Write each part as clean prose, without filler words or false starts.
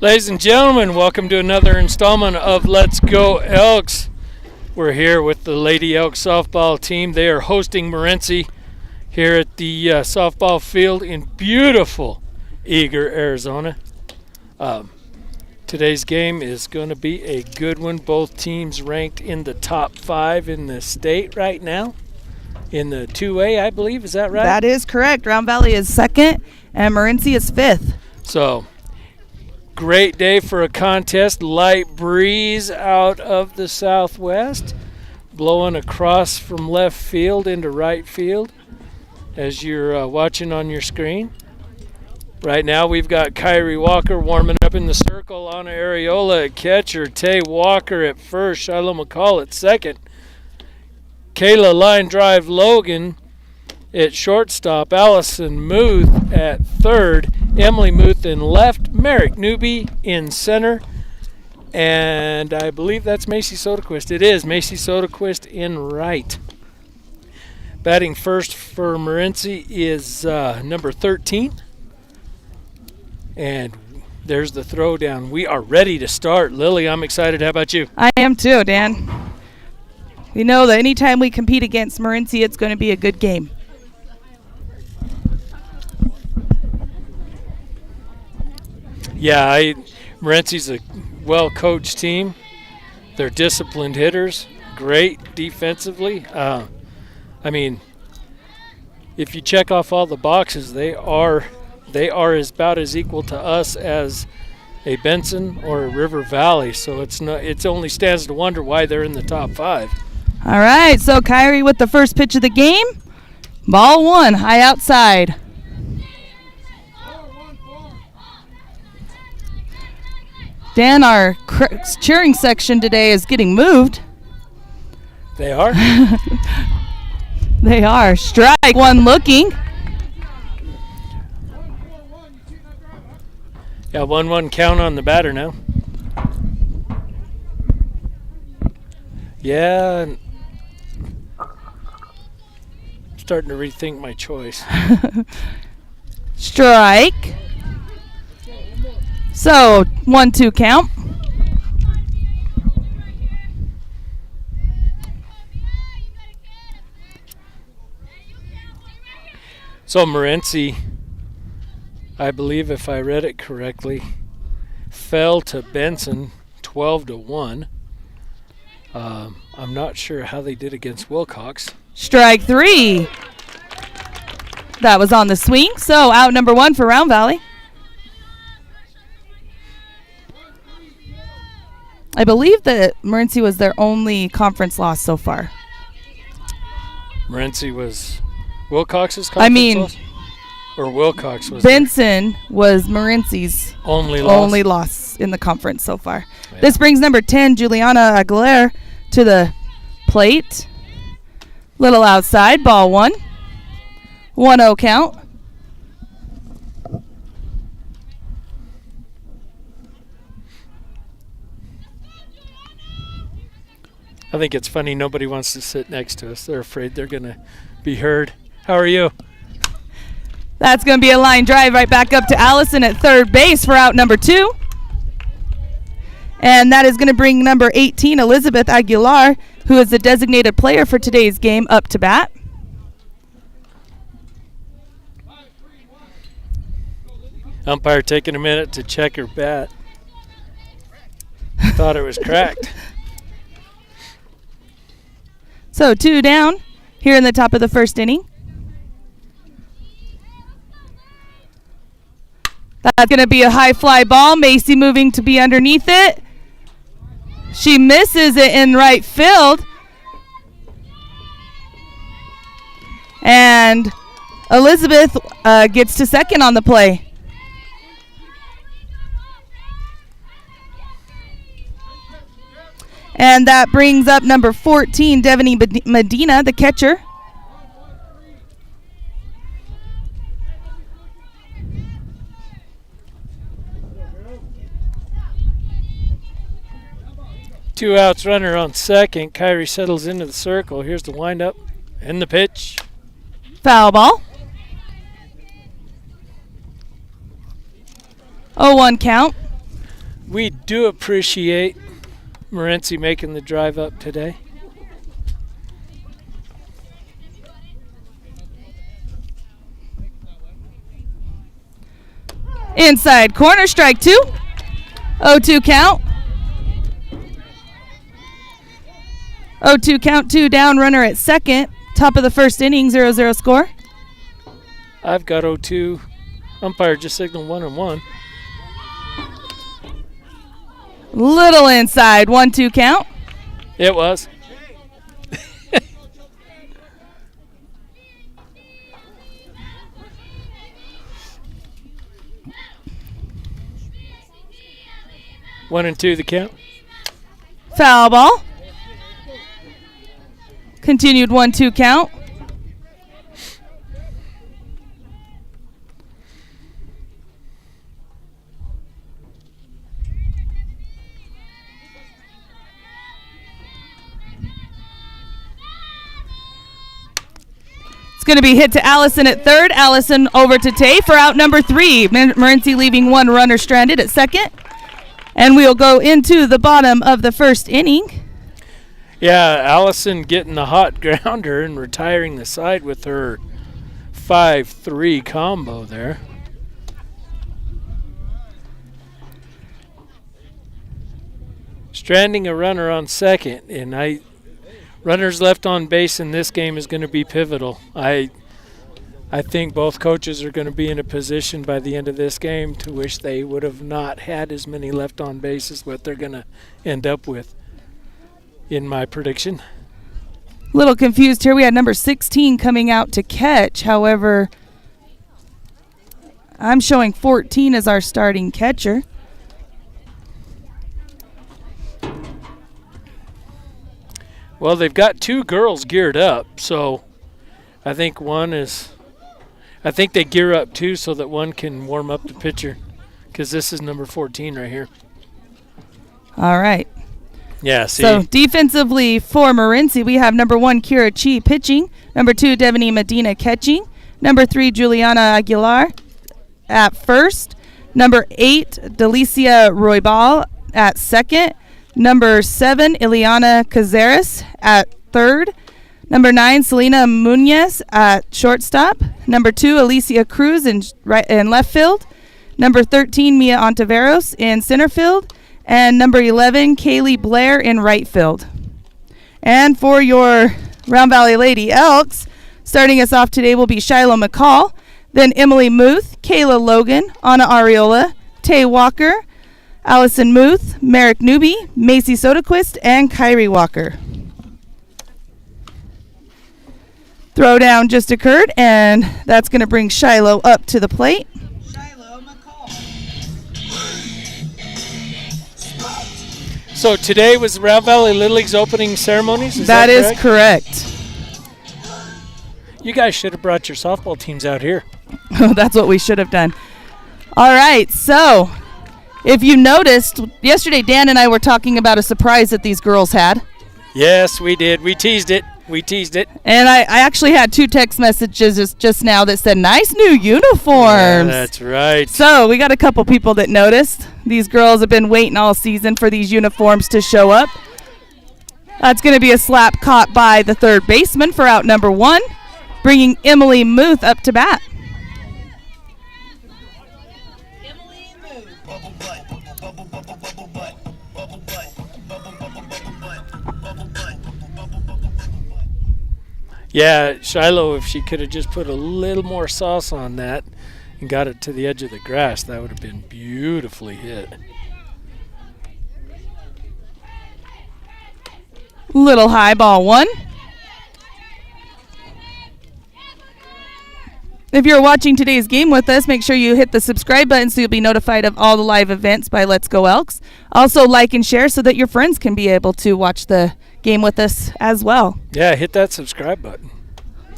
Ladies and gentlemen, welcome to another installment of Let's Go Elks. We're here with the Lady Elks softball team. They are hosting Morenci here at the softball field in beautiful Eagar, Arizona. Today's game is going to be a good one. Both teams ranked in the top 5 in the state right now. In the 2A, I believe. Is that right? That is correct. Round Valley is 2nd and Morenci is 5th. So, great day for a contest. Light breeze out of the southwest, blowing across from left field into right field as you're watching on your screen. Right now we've got Kyrie Walker warming up in the circle. Anna Areola at catcher. Tae Walker at first. Shiloh McCall at second. Kayla line drive Logan at shortstop. Allyson Muth at third. Emily Muth in left. Merrick Newby in center. And I believe that's Macy Soderquist. It is Macy Soderquist in right. Batting first for Morenci is number 13. And there's the throwdown. We are ready to start. Lily, I'm excited. How about you? I am too, Dan. We know that anytime we compete against Morenci, it's going to be a good game. Yeah, Morenci's a well-coached team. They're disciplined hitters, great defensively. If you check off all the boxes, they are about as equal to us as a Benson or a River Valley. So it only stands to wonder why they're in the top 5. All right, so Kyrie with the first pitch of the game. Ball 1, high outside. Dan, our cheering section today is getting moved. They are? They are. Strike 1 looking. Yeah, 1-1 count on the batter now. Yeah. I'm starting to rethink my choice. Strike. So, 1-2 count. So Morenci, I believe if I read it correctly, fell to Benson 12-1. I'm not sure how they did against Wilcox. Strike 3. That was on the swing, so out number 1 for Round Valley. I believe that Morenci was their only conference loss so far. Morenci was Wilcox's conference loss? Or Wilcox was Benson was Morenci's only loss in the conference so far. Yeah. This brings number 10, Juliana Aguilera, to the plate. Little outside, ball 1. 1-0 count. I think it's funny nobody wants to sit next to us. They're afraid they're going to be heard. How are you? That's going to be a line drive right back up to Allyson at third base for out number 2. And that is going to bring number 18, Elizabeth Aguilar, who is the designated player for today's game, up to bat. Umpire taking a minute to check her bat. Thought it was cracked. So 2 down here in the top of the first inning. That's going to be a high fly ball. Macy moving to be underneath it. She misses it in right field. And Elizabeth gets to second on the play. And that brings up number 14, Devaney Medina, the catcher. Two outs, runner on second. Kyrie settles into the circle. Here's the windup and the pitch. Foul ball. 0-1 count. We do appreciate Morenci making the drive up today. Inside corner, strike 2. 0-2 count. 0-2 count, 2 down, runner at second. Top of the first inning, 0-0 score. I've got 0-2. Umpire just signaled 1-1. Little inside, 1-2 count. It was. One and two, the count. Foul ball. Continued 1-2 count. It's going to be hit to Allyson at third. Allyson over to Tae for out number 3. Morenci leaving one runner stranded at second. And we'll go into the bottom of the first inning. Yeah, Allyson getting the hot grounder and retiring the side with her 5-3 combo there. Stranding a runner on second, and runners left on base in this game is going to be pivotal. I think both coaches are going to be in a position by the end of this game to wish they would have not had as many left on base as what they're going to end up with, in my prediction. Little confused here. We had number 16 coming out to catch. However, I'm showing 14 as our starting catcher. Well, they've got 2 girls geared up, so I think they gear up 2 so that one can warm up the pitcher, because this is number 14 right here. All right. Yeah, see. So defensively for Morenci, we have number 1, Kira Chi pitching, number 2, Devaney Medina catching, number 3, Juliana Aguilar at first, number 8, Delicia Roybal at second, number 7, Ileana Cazares at third, number 9, Selena Munez at shortstop, number 2, Alicia Cruz in left field, number 13, Mia Ontiveros in center field, and number 11, Kaylee Blair in right field. And for your Round Valley Lady Elks, starting us off today will be Shiloh McCall, then Emily Muth, Kayla Logan, Anna Ariola, Tae Walker, Allyson Muth, Merrick Newby, Macy Sodaquist, and Kyrie Walker. Throwdown just occurred, and that's going to bring Shiloh up to the plate. Shiloh McCall. So today was Round Valley Little League's opening ceremonies? That is correct. You guys should have brought your softball teams out here. That's what we should have done. All right, so if you noticed, yesterday Dan and I were talking about a surprise that these girls had. Yes, we did. We teased it. And I actually had 2 text messages just now that said, nice new uniforms. Yeah, that's right. So we got a couple people that noticed. These girls have been waiting all season for these uniforms to show up. That's going to be a slap caught by the third baseman for out number 1, bringing Emily Muth up to bat. Emily Muth. Yeah, Shiloh, if she could have just put a little more sauce on that and got it to the edge of the grass, that would have been beautifully hit. Little high ball 1. If you're watching today's game with us, make sure you hit the subscribe button so you'll be notified of all the live events by Let's Go Elks. Also like and share so that your friends can be able to watch the game with us as well. Yeah, hit that subscribe button.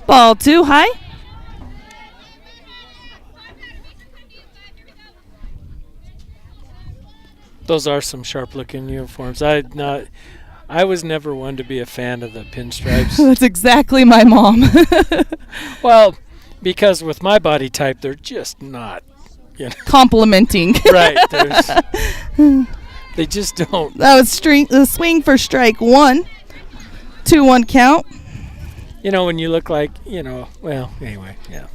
Ball 2 high. Those are some sharp looking uniforms. I was never one to be a fan of the pinstripes. That's exactly my mom. Well, because with my body type, they're just not, complimenting. Right. They just don't. That was the swing for strike one. 2-1 count. You know, when you look like, well, anyway, yeah.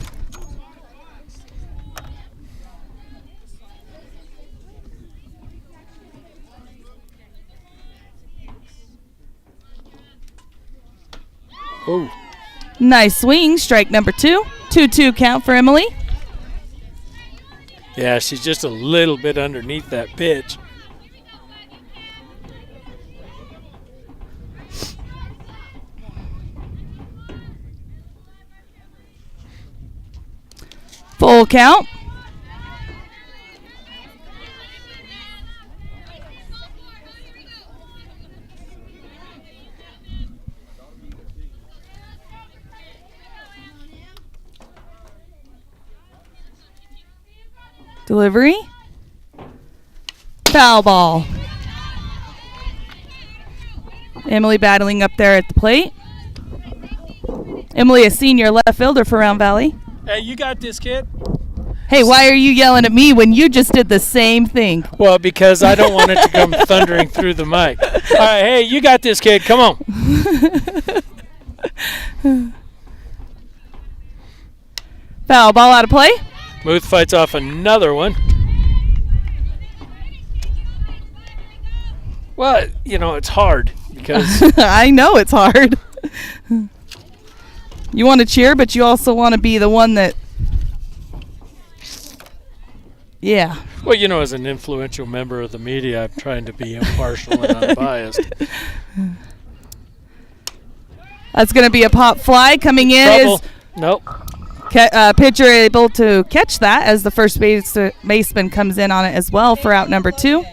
Oh. Nice swing, strike number 2. 2-2 count for Emily. Yeah, she's just a little bit underneath that pitch. Full count. Delivery. Foul ball. Emily battling up there at the plate. Emily, a senior left fielder for Round Valley. Hey, you got this, kid. Hey, why are you yelling at me when you just did the same thing? Well, because I don't want it to come thundering through the mic. All right, hey, you got this, kid. Come on. Foul ball out of play. Muth fights off another one. Well, it's hard because I know it's hard. You want to cheer, but you also want to be the one that... Yeah. Well, as an influential member of the media, I'm trying to be impartial and unbiased. That's going to be a pop fly coming in. Trouble. Nope. Pitcher able to catch that as the first baseman comes in on it as well for out number 2.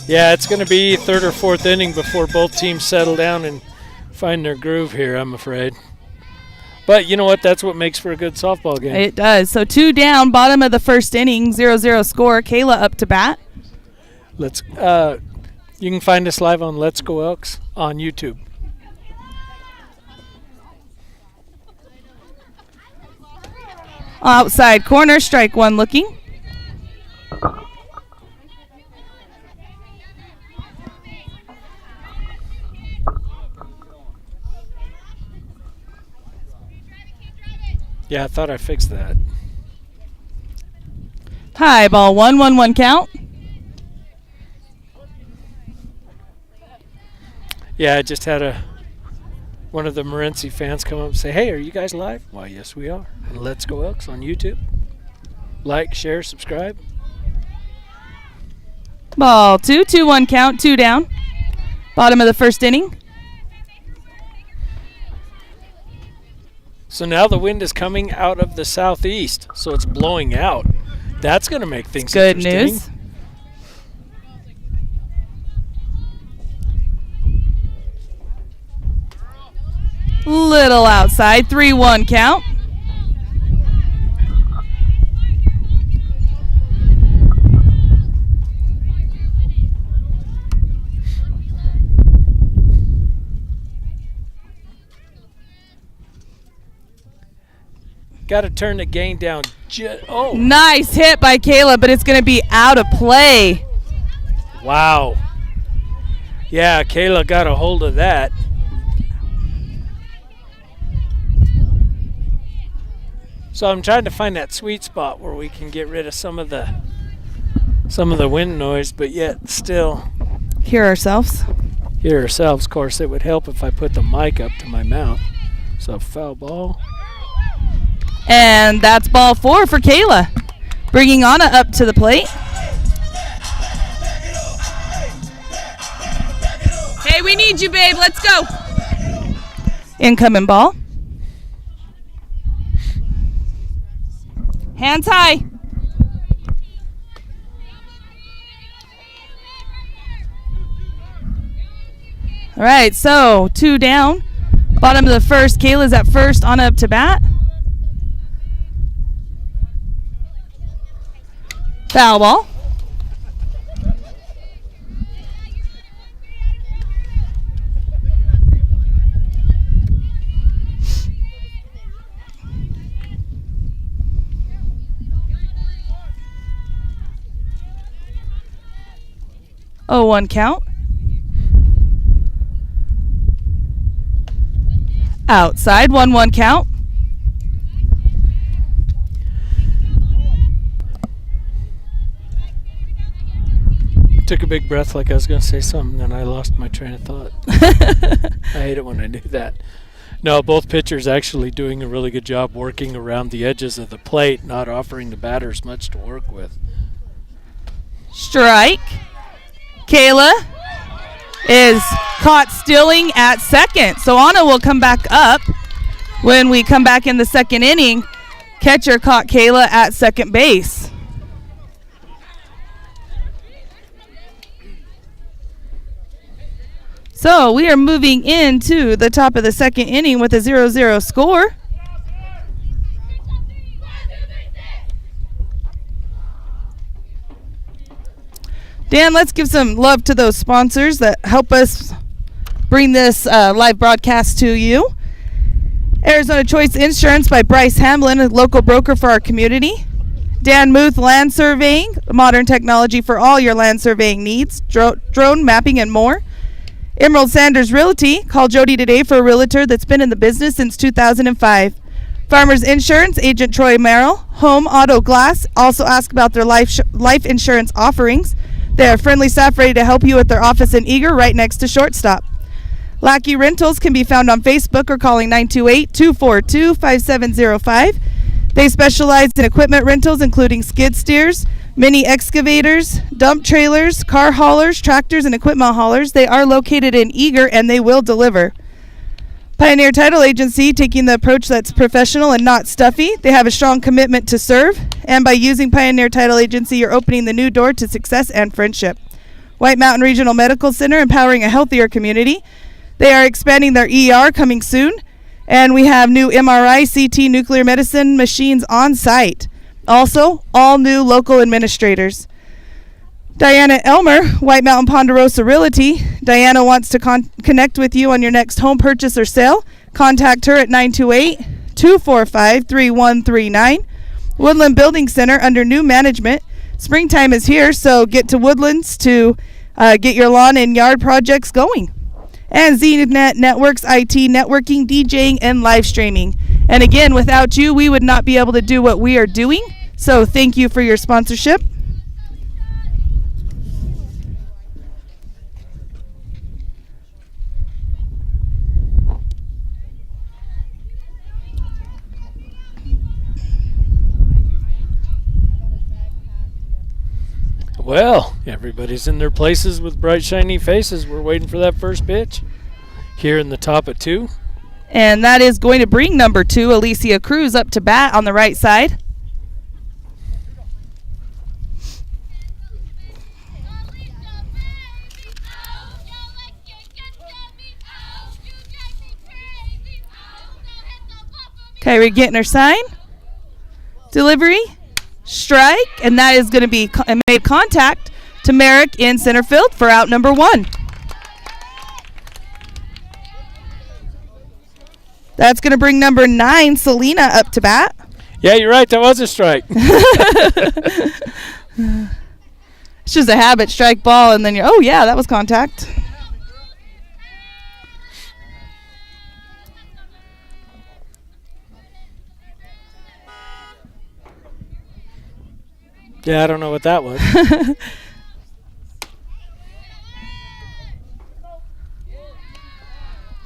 Yeah, it's going to be third or fourth inning before both teams settle down and find their groove here, I'm afraid. But you know what? That's what makes for a good softball game. It does. So 2 down, bottom of the first inning, 0-0 score. Kayla up to bat. You can find us live on Let's Go Elks on YouTube. Outside corner, strike 1 looking. Yeah, I thought I fixed that. High ball 1-1-1 count. Yeah, I just had one of the Morenci fans come up and say, "Hey, are you guys live?" Why, yes, we are. And Let's Go Elks on YouTube. Like, share, subscribe. Ball 2, 2-1 count, 2 down. Bottom of the first inning. So now the wind is coming out of the southeast, so it's blowing out. That's going to make things good interesting. News. Little outside, 3-1 count. Got to turn the gain down. Nice hit by Kayla, but it's going to be out of play. Wow. Yeah, Kayla got a hold of that. So I'm trying to find that sweet spot where we can get rid of some of the wind noise, but yet still hear ourselves. Of course, it would help if I put the mic up to my mouth. So foul ball. And that's ball 4 for Kayla. Bringing Anna up to the plate. Hey, we need you, babe. Let's go. Incoming ball. Hands high. All right, so 2 down. Bottom of the first. Kayla's at first. Anna up to bat. Foul ball. 0-1 count. Outside, 1-1 count. Took a big breath like I was going to say something, then I lost my train of thought. I hate it when I do that. No, both pitchers actually doing a really good job working around the edges of the plate, not offering the batters much to work with. Strike. Kayla is caught stealing at second. So Anna will come back up when we come back in the second inning. Catcher caught Kayla at second base. So we are moving into the top of the second inning with a 0-0 score. Dan, let's give some love to those sponsors that help us bring this live broadcast to you. Arizona Choice Insurance by Bryce Hamlin, a local broker for our community. Dan Muth Land Surveying, modern technology for all your land surveying needs, drone mapping and more. Emerald Sanders Realty. Call Jody today for a realtor that's been in the business since 2005. Farmers Insurance, Agent Troy Merrill. Home Auto Glass. Also ask about their life insurance offerings. They have friendly staff ready to help you at their office in Eagar, right next to Shortstop. Lackey Rentals can be found on Facebook or calling 928-242-5705. They specialize in equipment rentals, including skid steers, mini excavators, dump trailers, car haulers, tractors, and equipment haulers. They are located in Eagar, and they will deliver. Pioneer Title Agency, taking the approach that's professional and not stuffy. They have a strong commitment to serve, and by using Pioneer Title Agency, you're opening the new door to success and friendship. White Mountain Regional Medical Center, empowering a healthier community. They are expanding their ER, coming soon, and we have new MRI, CT, nuclear medicine machines on site. Also, all new local administrators. Diana Elmer, White Mountain Ponderosa Realty. Diana wants to connect with you on your next home purchase or sale. Contact her at 928-245-3139. Woodland Building Center under new management. Springtime is here, so get to Woodlands to get your lawn and yard projects going. And ZNet Networks, IT, networking, DJing, and live streaming. And again, without you, we would not be able to do what we are doing. So thank you for your sponsorship. Well, everybody's in their places with bright, shiny faces. We're waiting for that first pitch here in the top of 2. And that is going to bring number 2, Alicia Cruz, up to bat on the right side. Kyrie getting her sign. Delivery. Strike. And that is going to be made contact to Merrick in center field for out number 1. That's going to bring number 9, Selena, up to bat. Yeah, you're right. That was a strike. It's just a habit. Strike ball, and then you're, oh, yeah, that was contact. Yeah, I don't know what that was.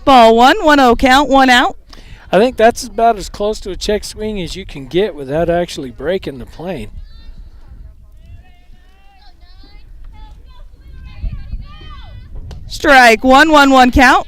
Ball 1-1-0 count, 1 out. I think that's about as close to a check swing as you can get without actually breaking the plane. Strike 1-1-1 count.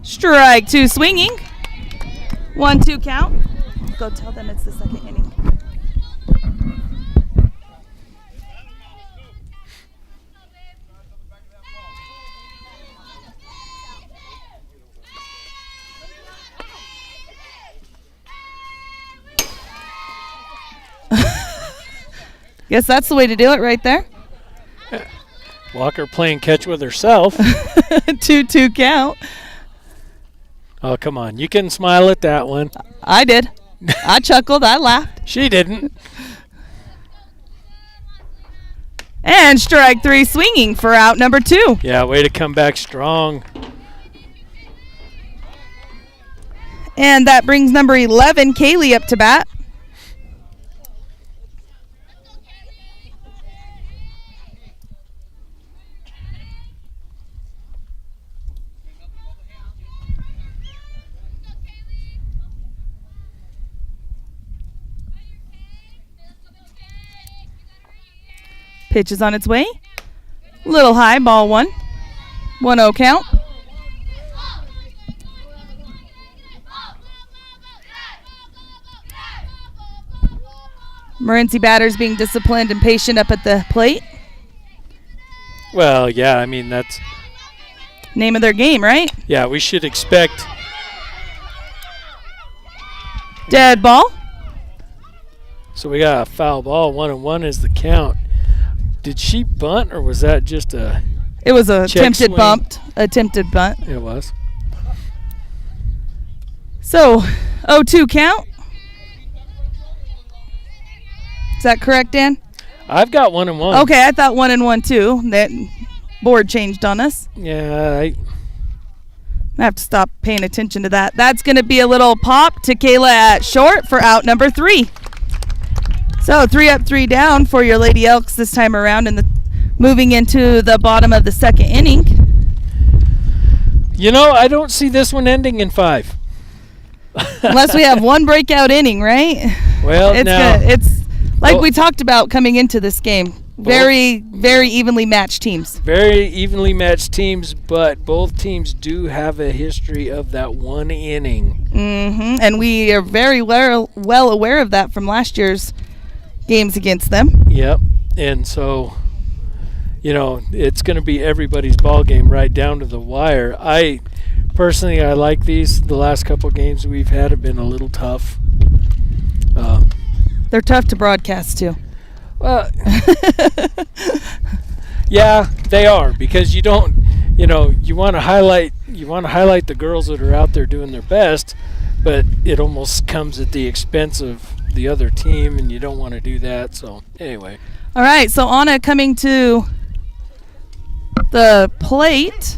Strike 2 swinging. 1-2 count. Go tell them it's the second inning. Guess that's the way to do it right there. Walker playing catch with herself. 2-2 count. Oh, come on. You can smile at that one. I did. I chuckled. I laughed. She didn't. And strike 3 swinging for out number 2. Yeah, way to come back strong. And that brings number 11, Kayla, up to bat. Pitch is on its way. Little high, ball 1. 1-0 count. Morenci batters being disciplined and patient up at the plate. Well, yeah, I mean, that's... Name of their game, right? Yeah, we should expect... Dead ball. So we got a foul ball. 1-1 is the count. Did she bunt, or was that just a... It was a attempted bunt. It was. So, 0-2 count. Is that correct, Dan? I've got 1-1. Okay, I thought 1-1 too. That board changed on us. Yeah, I have to stop paying attention to that. That's going to be a little pop to Kayla at short for out number 3. So 3 up, 3 down for your Lady Elks this time around, and moving into the bottom of the second inning. You know, I don't see this one ending in 5. Unless we have one breakout inning, right? Well, it's like we talked about coming into this game. Very, very evenly matched teams. Very evenly matched teams, but both teams do have a history of that one inning. Mm-hmm. And we are very well aware of that from last year's games against them. Yep. And so, you know, it's going to be everybody's ball game right down to the wire. Personally, I like these. The last couple games we've had have been a little tough. They're tough to broadcast too. Well, yeah, they are, because you don't, you know, you want to highlight the girls that are out there doing their best, but it almost comes at the expense of the other team, and you don't want to do that. So anyway. All right, so Anna coming to the plate.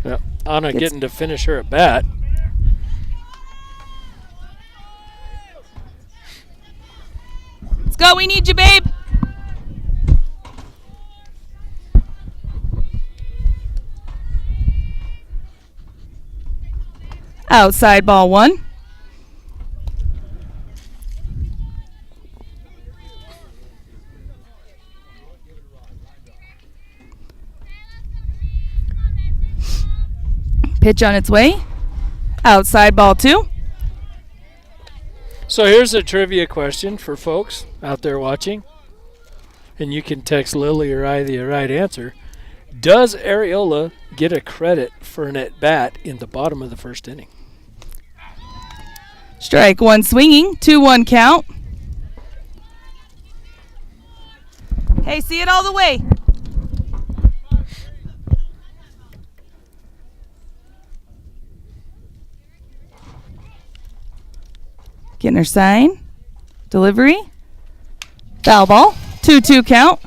Yeah, Anna getting to finish her at bat. Let's go, we need you, babe. Outside ball 1. Pitch on its way. Outside ball 2. So here's a trivia question for folks out there watching. And you can text Lily or I the right answer. Does Areola get a credit for an at-bat in the bottom of the first inning? Strike 1 swinging. 2-1 count. Hey, see it all the way. Getting her sign. Delivery. Foul ball. 2-2 count.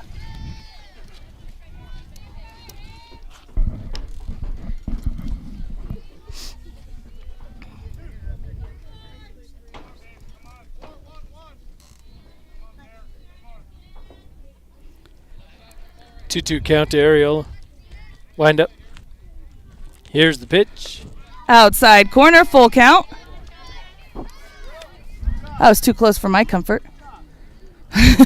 Two count to Areola. Wind up. Here's the pitch. Outside corner, full count. That was too close for my comfort. Hey,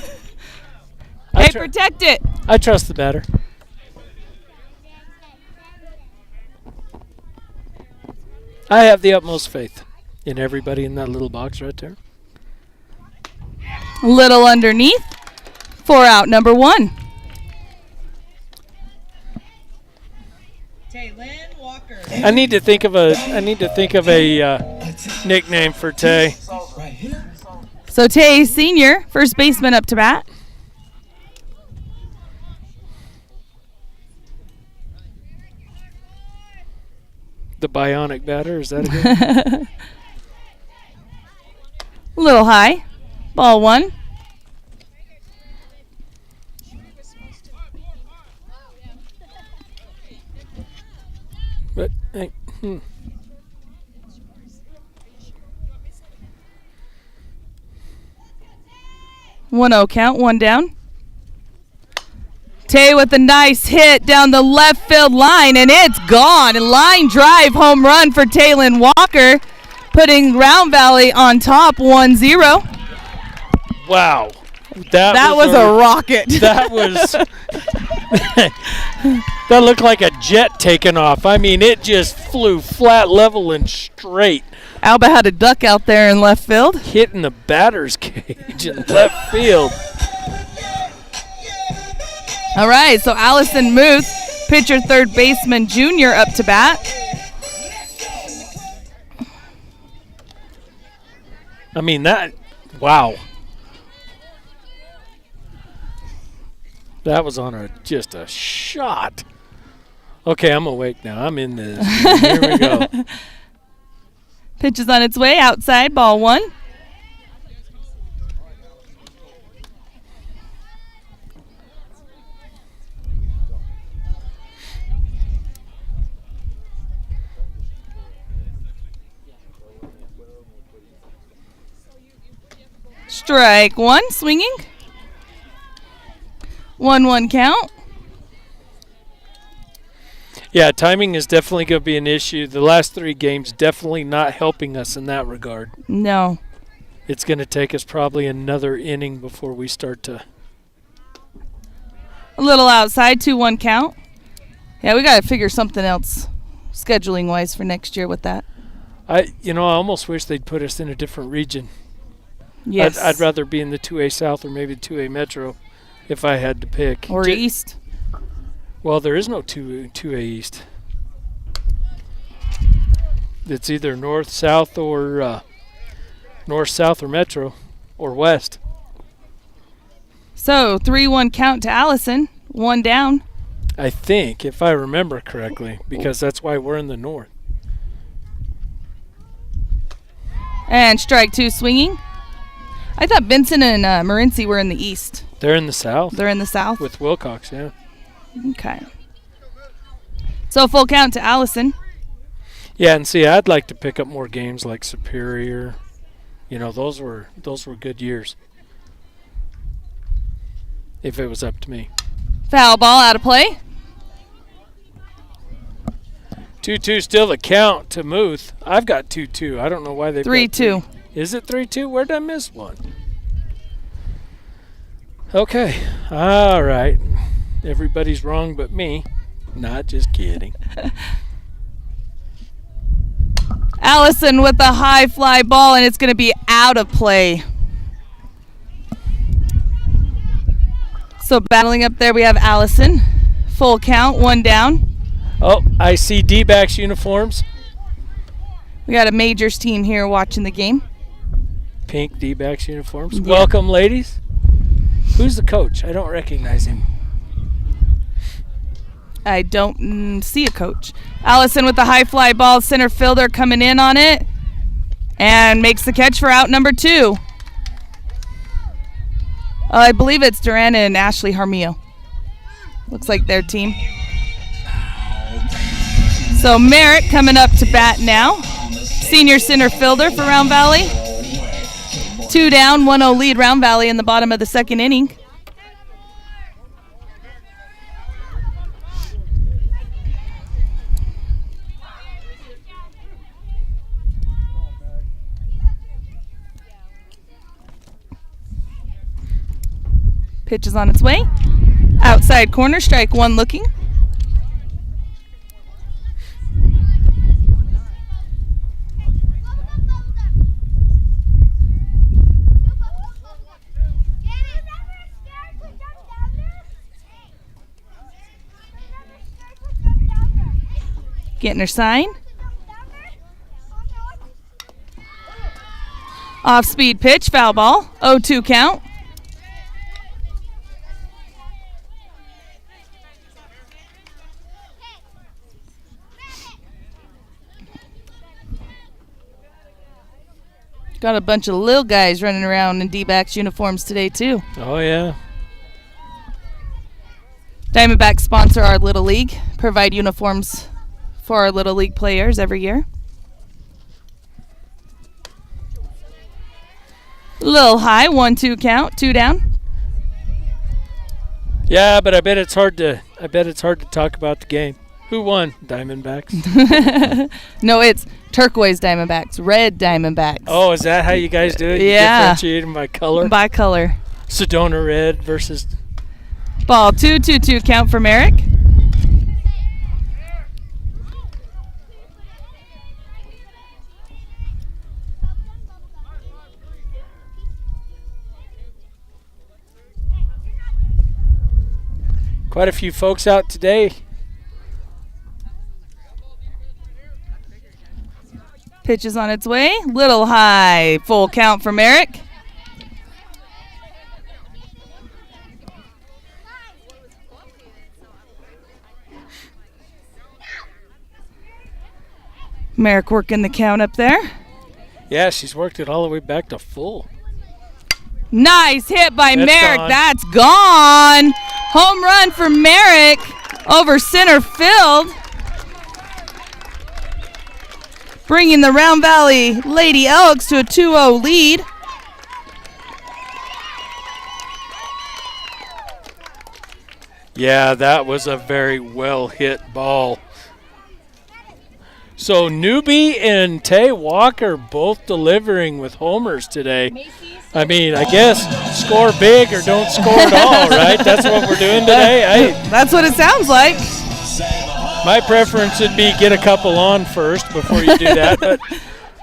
protect it. I trust the batter. I have the utmost faith in everybody in that little box right there. Little underneath for out number 1. Walker. I need to think of a nickname for Tay. So Tay Senior, first baseman, up to bat. The bionic batter, is that a good? A little high. Ball 1. But, 1-0 count, 1 down. Tae with a nice hit down the left field line, and it's gone. A line drive home run for Taylon Walker, putting Round Valley on top 1-0. Wow. That was a rocket. That was... that looked like a jet taking off. I mean, it just flew flat, level, and straight. Alba had a duck out there in left field. Hitting the batter's cage in left field. All right, so Allyson Muth, pitcher, third baseman, junior, up to bat. I mean, that, wow. That was on just a shot. Okay, I'm awake now. I'm in this. Here we go. Pitch is on its way, outside, ball 1. Strike 1, swinging. 1-1 count. Yeah, timing is definitely going to be an issue. The last 3 games definitely not helping us in that regard. No. It's going to take us probably another inning before we start to... A little outside, 2-1 count. Yeah, we got to figure something else scheduling-wise for next year with that. I almost wish they'd put us in a different region. Yes. I'd rather be in the 2A South or maybe 2A Metro if I had to pick. Or East. Well, there is no 2A East. It's either North, South, or North, South, or Metro, or West. So, 3-1 count to Allyson. 1 down. I think, if I remember correctly, because that's why we're in the North. And strike 2, swinging. I thought Benson and Morenci were in the East. They're in the South. They're in the South? With Wilcox, yeah. Okay. So full count to Allyson. Yeah, and see, I'd like to pick up more games like Superior. Those were good years. If it was up to me. Foul ball out of play. 2-2 still the count to Muth. I've got 2-2. I don't know why they've 3-2. Is it 3-2? Where did I miss one? Okay. All right. Everybody's wrong but me. Not just kidding. Allyson with a high fly ball, and it's going to be out of play. So battling up there, we have Allyson. Full count, 1 down. Oh, I see D-backs uniforms. We got a Majors team here watching the game. Pink D-backs uniforms. Yeah. Welcome, ladies. Who's the coach? I don't recognize him. I don't see a coach. Allyson with the high fly ball, center fielder coming in on it, and makes the catch for out number 2. I believe it's Duran and Ashley Harmio. Looks like their team. So Merrick coming up to bat now. Senior center fielder for Round Valley. 2 down, 1-0 lead Round Valley in the bottom of the 2nd inning. Pitch is on its way. Outside corner, strike 1 looking. Getting her sign. Off-speed pitch, foul ball. 0-2 count. Got a bunch of little guys running around in D-backs uniforms today, too. Oh, yeah. Diamondbacks sponsor our Little League, provide uniforms for our Little League players every year. Little high, 1-2 count, 2 down. Yeah, but I bet it's hard to talk about the game. Who won? Diamondbacks. No, it's turquoise Diamondbacks, red Diamondbacks. Oh, is that how you guys do it? You differentiate them by color? By color. Sedona red versus... Ball 2-2 count for Merrick. Quite a few folks out today. Pitch is on its way. Little high. Full count for Merrick. Merrick working the count up there. Yeah, she's worked it all the way back to full. Nice hit by Merrick. Gone. That's gone. Home run for Merrick over center field. Bringing the Round Valley Lady Elks to a 2-0 lead. Yeah, that was a very well hit ball. So Newby and Tae Walker both delivering with homers today. I mean, I guess score big or don't score at all, right? That's what we're doing today. That's what it sounds like. My preference would be get a couple on first before you do that. But,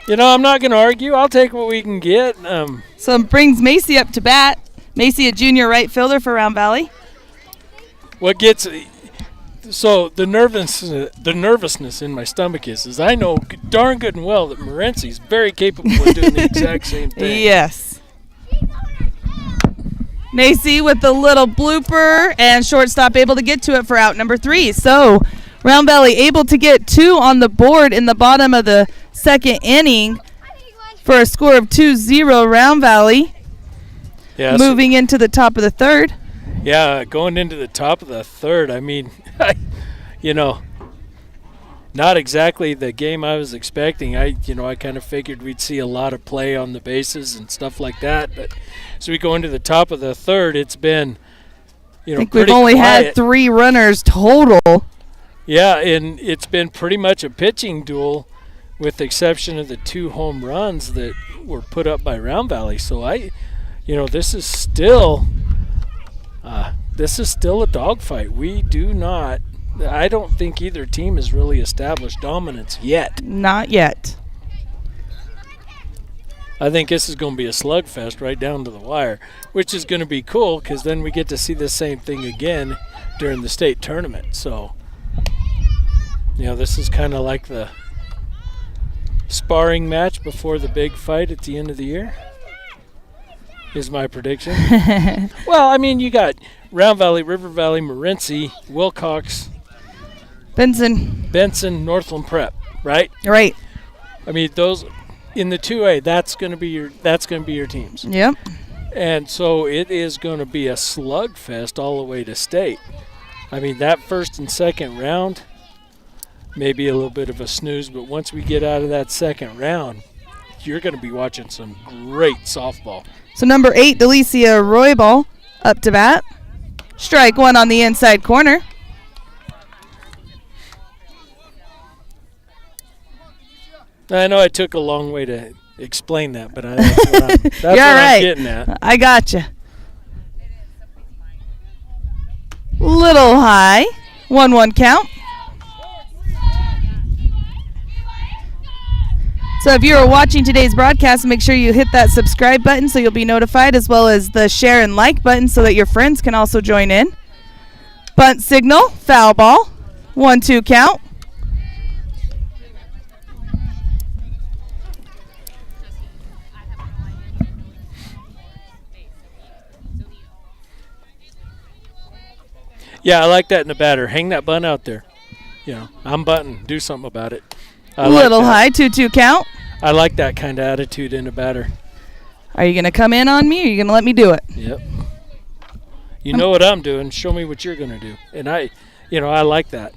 I'm not going to argue. I'll take what we can get. So it brings Macy up to bat. Macy, a junior right fielder for Round Valley. So the nervousness in my stomach is I know darn good and well that Morenci's very capable of doing the exact same thing. Yes. Macy with the little blooper and shortstop able to get to it for out number 3. So Round Valley able to get 2 on the board in the bottom of the second inning for a score of 2-0 Round Valley. Yeah, moving into the top of the third. Yeah, going into the top of the third. I mean, not exactly the game I was expecting. I kind of figured we'd see a lot of play on the bases and stuff like that. But as we go into the top of the third, it's been, I think we've only had 3 runners total. Yeah, and it's been pretty much a pitching duel with the exception of the 2 home runs that were put up by Round Valley. So this is still a dogfight. I don't think either team has really established dominance yet. Not yet. I think this is going to be a slugfest right down to the wire, which is going to be cool because then we get to see the same thing again during the state tournament. So, this is kind of like the sparring match before the big fight at the end of the year, is my prediction. Well, I mean, you got Round Valley, River Valley, Morenci, Wilcox, Benson, Northland Prep, right? Right. I mean, those in the 2A, that's going to be your teams. Yep. And so it is going to be a slugfest all the way to state. I mean, that first and second round may be a little bit of a snooze, but once we get out of that second round, you're going to be watching some great softball. So number 8, Delicia Roybal up to bat. Strike 1 on the inside corner. I know I took a long way to explain that, but that's what I'm getting at. I gotcha. Little high. 1-1 count. So if you are watching today's broadcast, make sure you hit that subscribe button so you'll be notified, as well as the share and like button so that your friends can also join in. Bunt signal, foul ball. 1-2 count. Yeah, I like that in the batter. Hang that bunt out there. I'm bunting. Do something about it. Little high, 2-2 count. I like that kind of attitude in a batter. Are you going to come in on me, or are you going to let me do it? Yep. You know what I'm doing. Show me what you're going to do. And I like that.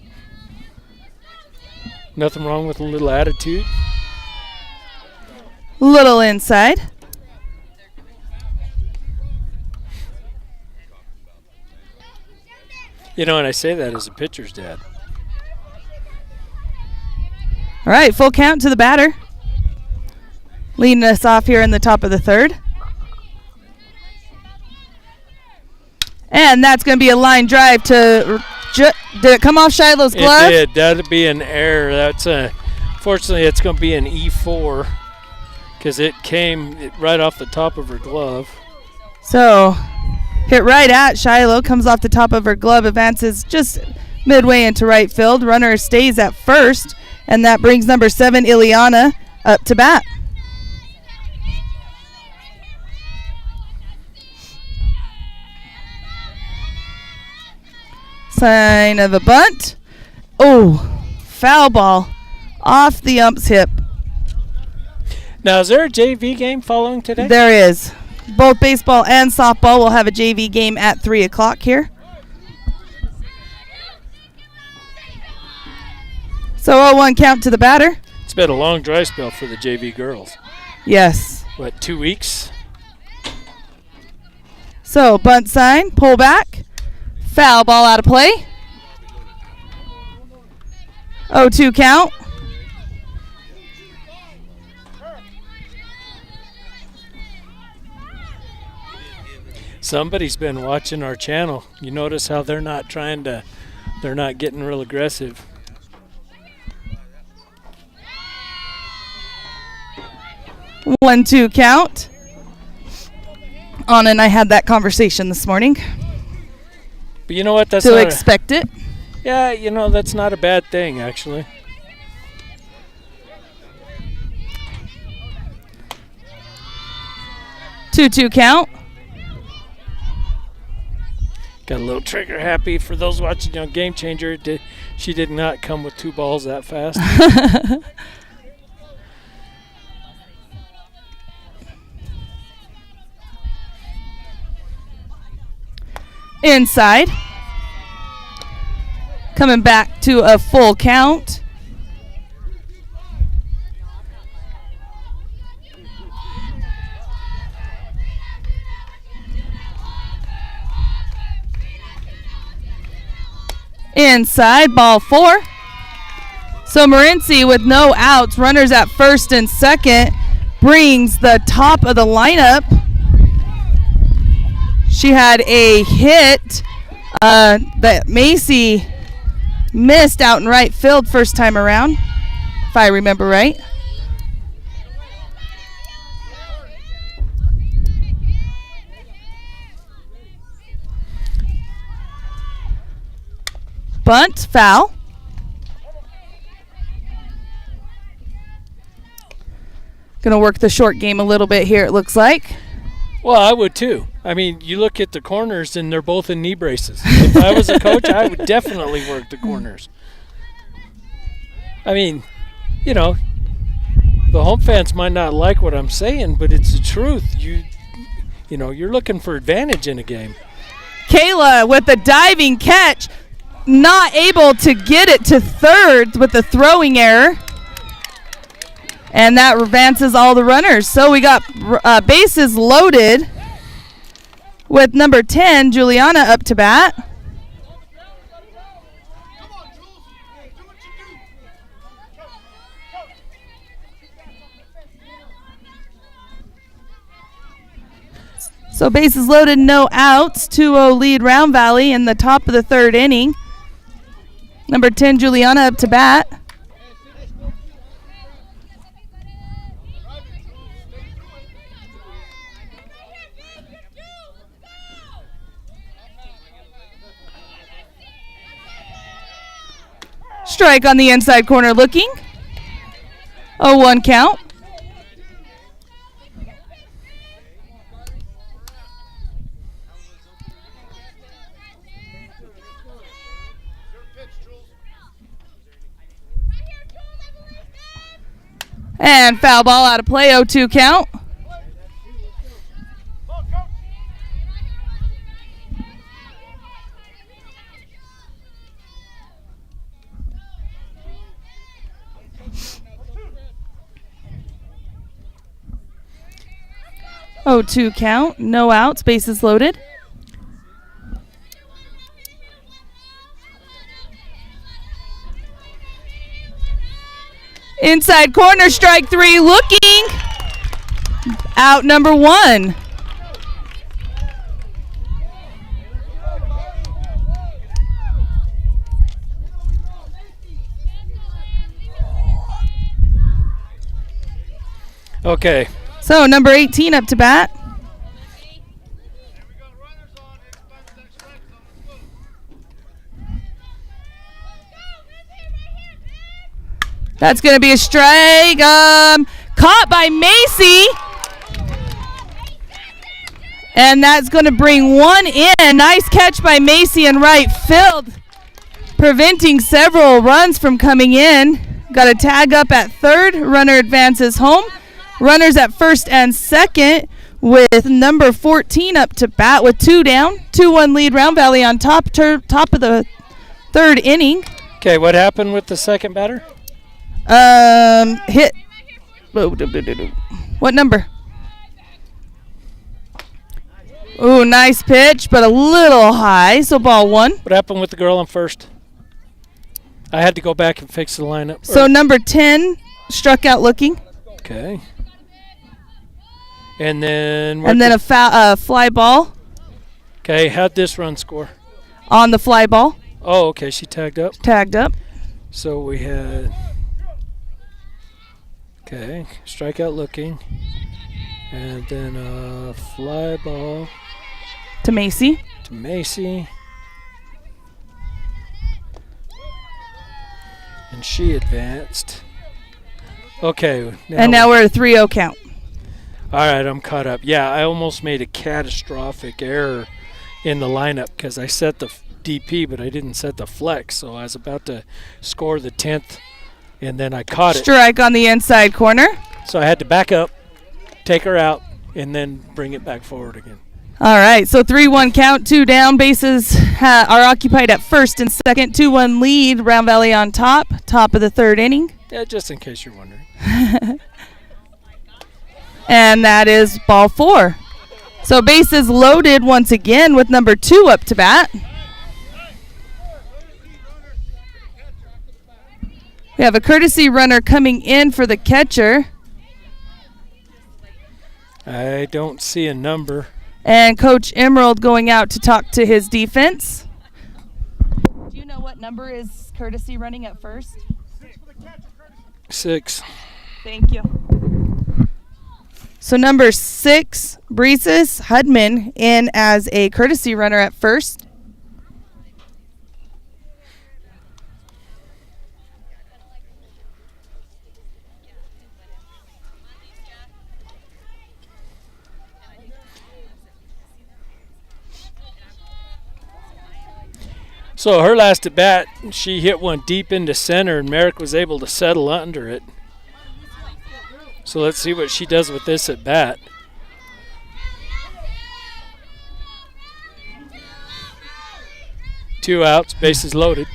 Nothing wrong with a little attitude. Little inside. And I say that as a pitcher's dad. All right, full count to the batter. Leading us off here in the top of the third. And that's going to be a line drive to... did it come off Shiloh's glove? It did. That'd be an error. Fortunately, it's going to be an E4 because it came right off the top of her glove. So, hit right at Shiloh, comes off the top of her glove, advances just midway into right field. Runner stays at first, and that brings number 7, Ileana, up to bat. Sign of a bunt. Oh, foul ball off the ump's hip. Now, is there a JV game following today? There is. Both baseball and softball will have a JV game at 3 o'clock here. So 0-1 count to the batter. It's been a long dry spell for the JV girls. Yes. What, 2 weeks? So bunt sign, pull back. Foul ball out of play. 0-2 count. Somebody's been watching our channel. You notice how they're not getting real aggressive. One, 2 count. Anna and I had that conversation this morning. But you know what? That's to expect it. Yeah, that's not a bad thing, actually. Two count. Got a little trigger happy for those watching on Game Changer. She did not come with 2 balls that fast. Inside. Coming back to a full count. Inside, ball 4. So Morenci with no outs, runners at first and second, brings the top of the lineup. She had a hit that Macy missed out in right field first time around, if I remember right. Bunt, foul. Gonna work the short game a little bit here, it looks like. Well, I would too. I mean, you look at the corners and they're both in knee braces. If I was a coach, I would definitely work the corners. I mean, the home fans might not like what I'm saying, but it's the truth. You're looking for advantage in a game. Kayla with the diving catch. Not able to get it to third with the throwing error. And that advances all the runners. So we got bases loaded with number 10, Juliana, up to bat. So bases loaded, no outs. 2-0 lead Round Valley in the top of the third inning. Number 10, Juliana, up to bat. Strike on the inside corner looking. 0-1 count. And foul ball out of play, 0-2 count. Oh, 2 count, no outs, bases loaded. Inside corner, strike 3, looking. Out number 1. Okay. So number 18 up to bat. That's going to be a strike. Caught by Macy. And that's going to bring 1 in. Nice catch by Macy in right field, preventing several runs from coming in. Got a tag up at third. Runner advances home. Runners at first and second with number 14 up to bat with 2 down. 2-1 lead, Round Valley on top. Top of the third inning. Okay, what happened with the second batter? Hit. What number? Ooh, nice pitch, but a little high, so ball 1. What happened with the girl on first? I had to go back and fix the lineup. So number 10 struck out looking. Okay. And then a fly ball. Okay, how'd this run score? On the fly ball. Oh, okay, she tagged up. Tagged up. So we had, okay, strikeout looking, and then a fly ball to Macy. And she advanced. Okay. Now we're at a 3-0 count. All right, I'm caught up. Yeah, I almost made a catastrophic error in the lineup because I set the DP, but I didn't set the flex. So I was about to score the 10th, and then I caught it. Strike on the inside corner. So I had to back up, take her out, and then bring it back forward again. All right, so 3-1 count, 2 down. Bases are occupied at first and second. 2-1 lead, Round Valley on top. Top of the third inning. Yeah, just in case you're wondering. And that is ball 4. So bases loaded once again with number 2 up to bat. We have a courtesy runner coming in for the catcher. I don't see a number. And Coach Emerald going out to talk to his defense. Do you know what number is courtesy running at first? 6. Thank you. So number 6, Breezes Hudman, in as a courtesy runner at first. So her last at bat, she hit one deep into center, and Merrick was able to settle under it. So let's see what she does with this at bat. Two outs, bases loaded.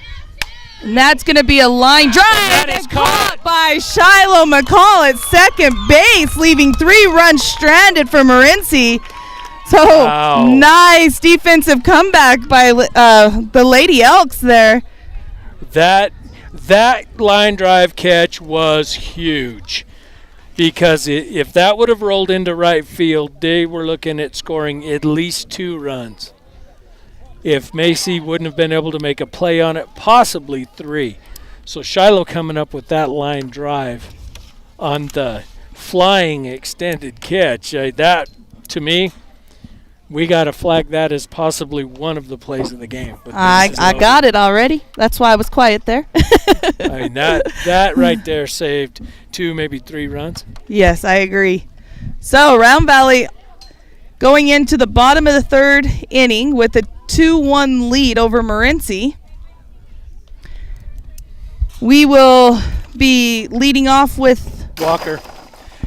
And that's going to be a line drive. That is caught by Shiloh McCall at second base, leaving 3 runs stranded for Morenci. So wow. Nice defensive comeback by the Lady Elks there. That line drive catch was huge. Because if that would have rolled into right field, they were looking at scoring at least 2 runs. If Macy wouldn't have been able to make a play on it, possibly 3. So Shiloh coming up with that line drive on the flying extended catch. That, to me, we got to flag that as possibly one of the plays of the game. I got it already. That's why I was quiet there. I mean, that right there saved 2, maybe 3 runs. Yes, I agree. So Round Valley going into the bottom of the third inning with a 2-1 lead over Morenci. We will be leading off with Walker.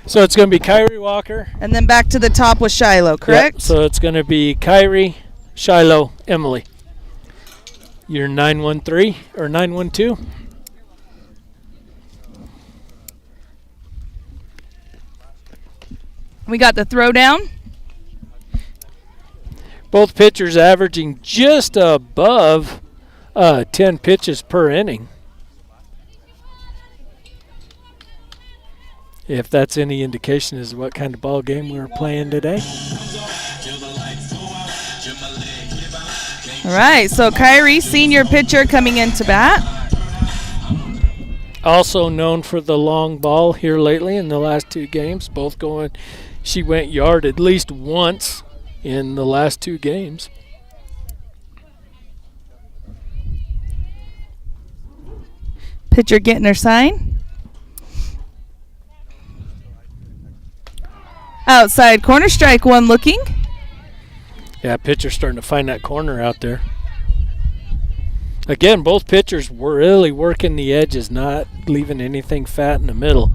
So it's going to be Kyrie Walker. And then back to the top with Shiloh, correct? Yep, so it's going to be Kyrie, Shiloh, Emily. Your 913 or 912. We got the throwdown. Both pitchers averaging just above 10 pitches per inning. If that's any indication as to what kind of ball game we're playing today. All right, so Kyrie, senior pitcher, coming into bat. Also known for the long ball here lately in the last 2 games, both going. She went yard at least once in the last 2 games. Pitcher getting her sign. Outside corner, strike 1 looking. Yeah, pitcher's starting to find that corner out there. Again, both pitchers were really working the edges, not leaving anything fat in the middle.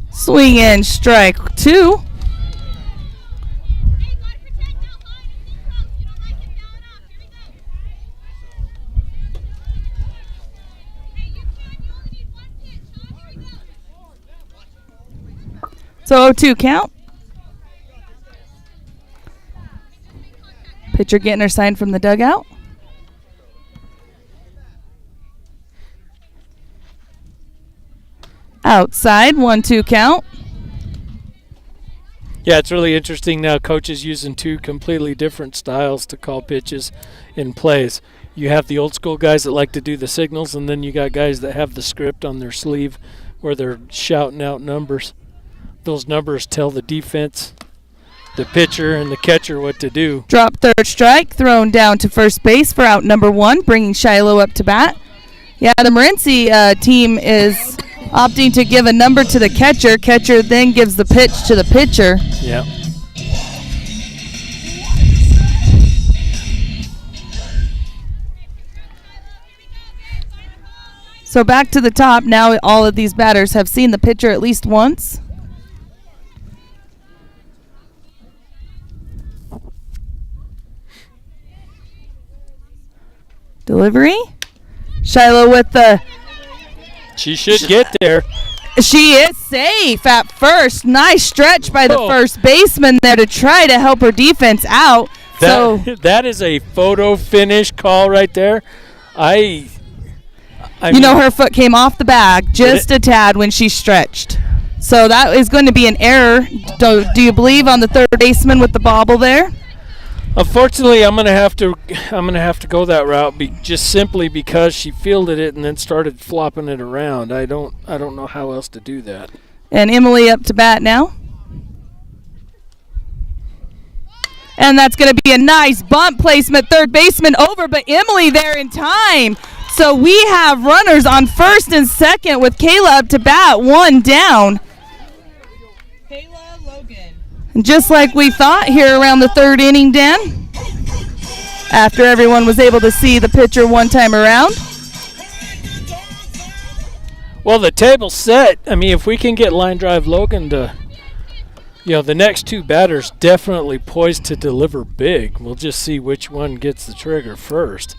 Swing in, strike 2. So 0-2 count. Pitcher getting her sign from the dugout. Outside, 1-2 count. Yeah, it's really interesting now. Coaches using 2 completely different styles to call pitches in plays. You have the old school guys that like to do the signals, and then you got guys that have the script on their sleeve where they're shouting out numbers. Those numbers tell the defense, the pitcher, and the catcher what to do. Drop third strike, thrown down to first base for out number 1, bringing Shiloh up to bat. Yeah, the Morenci team is opting to give a number to the catcher. Catcher then gives the pitch to the pitcher. Yeah. So back to the top. Now all of these batters have seen the pitcher at least once. Delivery. Shiloh with the... She should get there. She is safe at first. Nice stretch by the first baseman there to try to help her defense out. That is a photo finish call right there. I mean, her foot came off the bag just a tad when she stretched. So that is going to be an error. Do you believe on the third baseman with the bobble there? Unfortunately, I'm gonna have to go that route just simply because she fielded it and then started flopping it around. I don't know how else to do that. And Emily up to bat now. And that's going to be a nice bunt placement, third baseman over, but Emily there in time. So we have runners on first and second with Kayla up to bat, 1 down. And just like we thought here around the 3rd inning, Dan, after everyone was able to see the pitcher one time around. Well, the table's set. I mean, if we can get line drive Logan to, the next 2 batters definitely poised to deliver big. We'll just see which one gets the trigger first.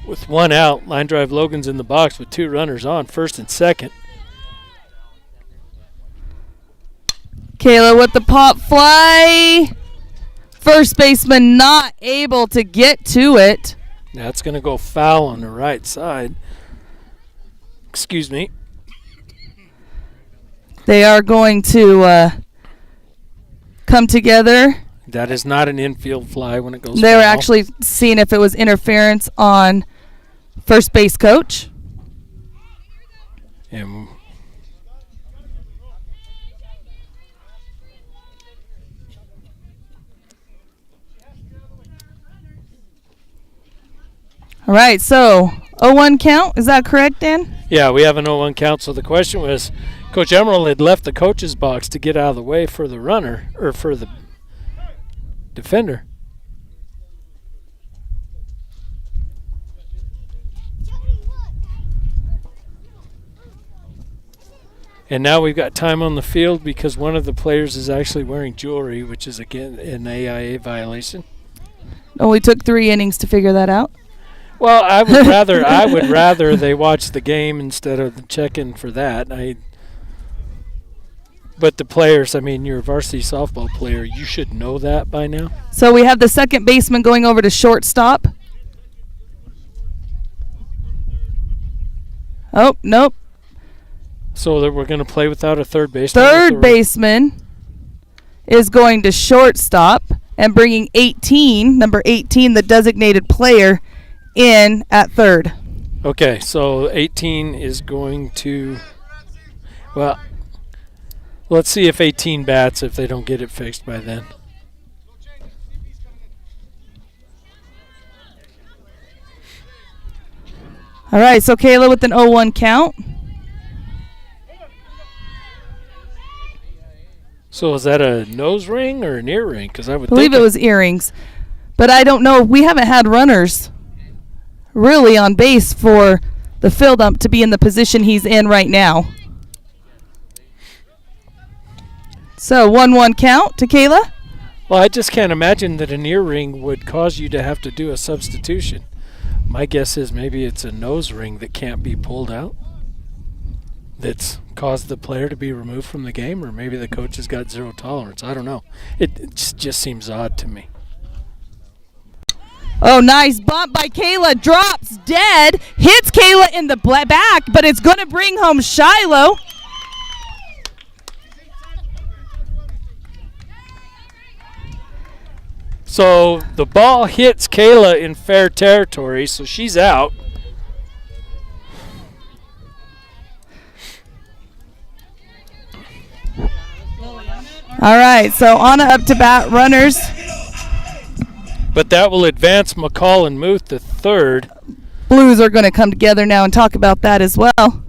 With 1 out, line drive Logan's in the box with 2 runners on, first and second. Kayla with the pop fly. First baseman not able to get to it. That's going to go foul on the right side. Excuse me. They are going to come together. That is not an infield fly when it goes They foul. were actually seeing if it was interference on first base coach. And all right, so 0-1 count. Is that correct, Dan? yeah, we have an 0-1 count. So the question was, Coach Emerald had left the coach's box to get out of the way for the runner, or for the defender. And now we've got time on the field because one of the players is actually wearing jewelry, which is, again, an AIA violation. Only took 3 innings to figure that out. Well, I would rather they watch the game instead of checking for that. But the players, I mean, you're a varsity softball player. You should know that by now. So we have the second baseman going over to shortstop. Oh, nope. So that we're going to play without a third baseman. Third baseman is going to shortstop and bringing 18, number 18, the designated player, in at third. Okay, so 18 is going to, well, let's see if 18 bats if they don't get it fixed by then. All right, so Kayla with an 0-1 count. So is that a nose ring or an ear ring? Because I would believe it was earrings. But I don't know. We haven't had runners really on base for the field ump to be in the position he's in right now. So 1-1 count to Kayla. Well, I just can't imagine that an ear ring would cause you to have to do a substitution. My guess is maybe it's a nose ring that can't be pulled out that's caused the player to be removed from the game, or maybe the coach has got zero tolerance. I don't know. It just seems odd to me. Oh, nice bump by Kayla. Drops dead. Hits Kayla in the back, but it's going to bring home Shiloh. So the ball hits Kayla in fair territory, so she's out. All right, so Anna up to bat, runners. But that will advance McCall and Muth to third. Blues are going to come together now and talk about that as well.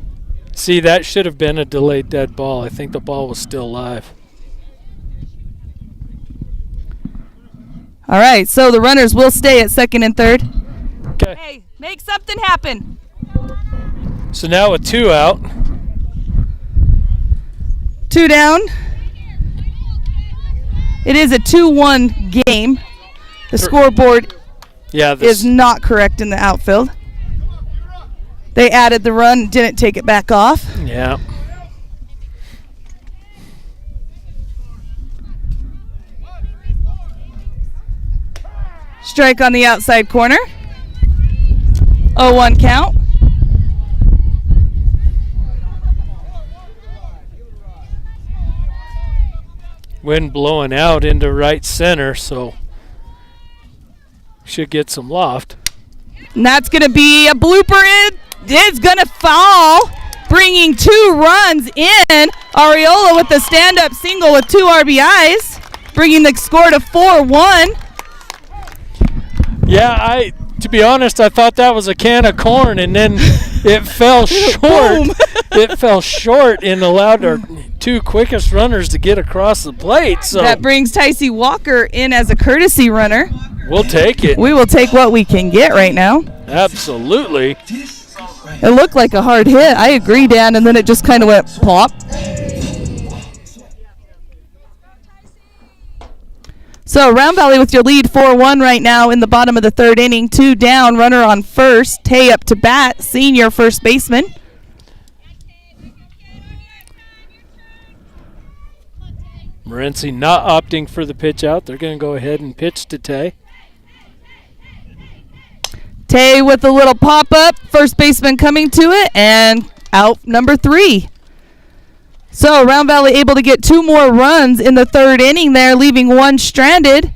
See, that should have been a delayed dead ball. I think the ball was still live. All right, so the runners will stay at second and third. Okay. Hey, make something happen. So now with 2 out. 2 down. It is a 2-1 game. The scoreboard is not correct in the outfield. They added the run, didn't take it back off. Yeah. Strike on the outside corner. 0-1 count. Wind blowing out into right center, so should get some loft. And that's going to be a blooper. It's going to fall, bringing 2 runs in. Ariola with the stand-up single with 2 RBIs, bringing the score to 4-1. Yeah, to be honest, I thought that was a can of corn, and then it fell short. It fell short and allowed our 2 quickest runners to get across the plate. So that brings Tycee Walker in as a courtesy runner. We'll take it. We will take what we can get right now. Absolutely. It looked like a hard hit. I agree, Dan, and then it just kind of went plop. So Round Valley with your lead 4-1 right now in the bottom of the 3rd inning. 2 down, runner on first. Tae up to bat, senior first baseman. Morenci not opting for the pitch out. They're going to go ahead and pitch to Tae. Tae with a little pop-up. First baseman coming to it, and out number 3. So Round Valley able to get 2 more runs in the 3rd inning there, leaving 1 stranded.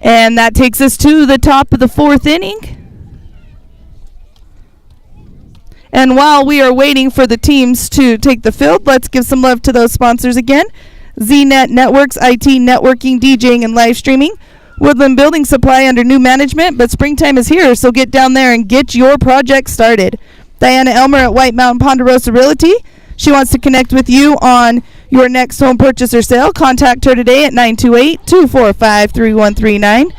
And that takes us to the top of the 4th inning. And while we are waiting for the teams to take the field, let's give some love to those sponsors again. ZNet Networks, IT networking, DJing, and live streaming. Woodland Building Supply under new management, but springtime is here, so get down there and get your project started. Diana Elmer at White Mountain Ponderosa Realty. She wants to connect with you on your next home purchase or sale. Contact her today at 928-245-3139.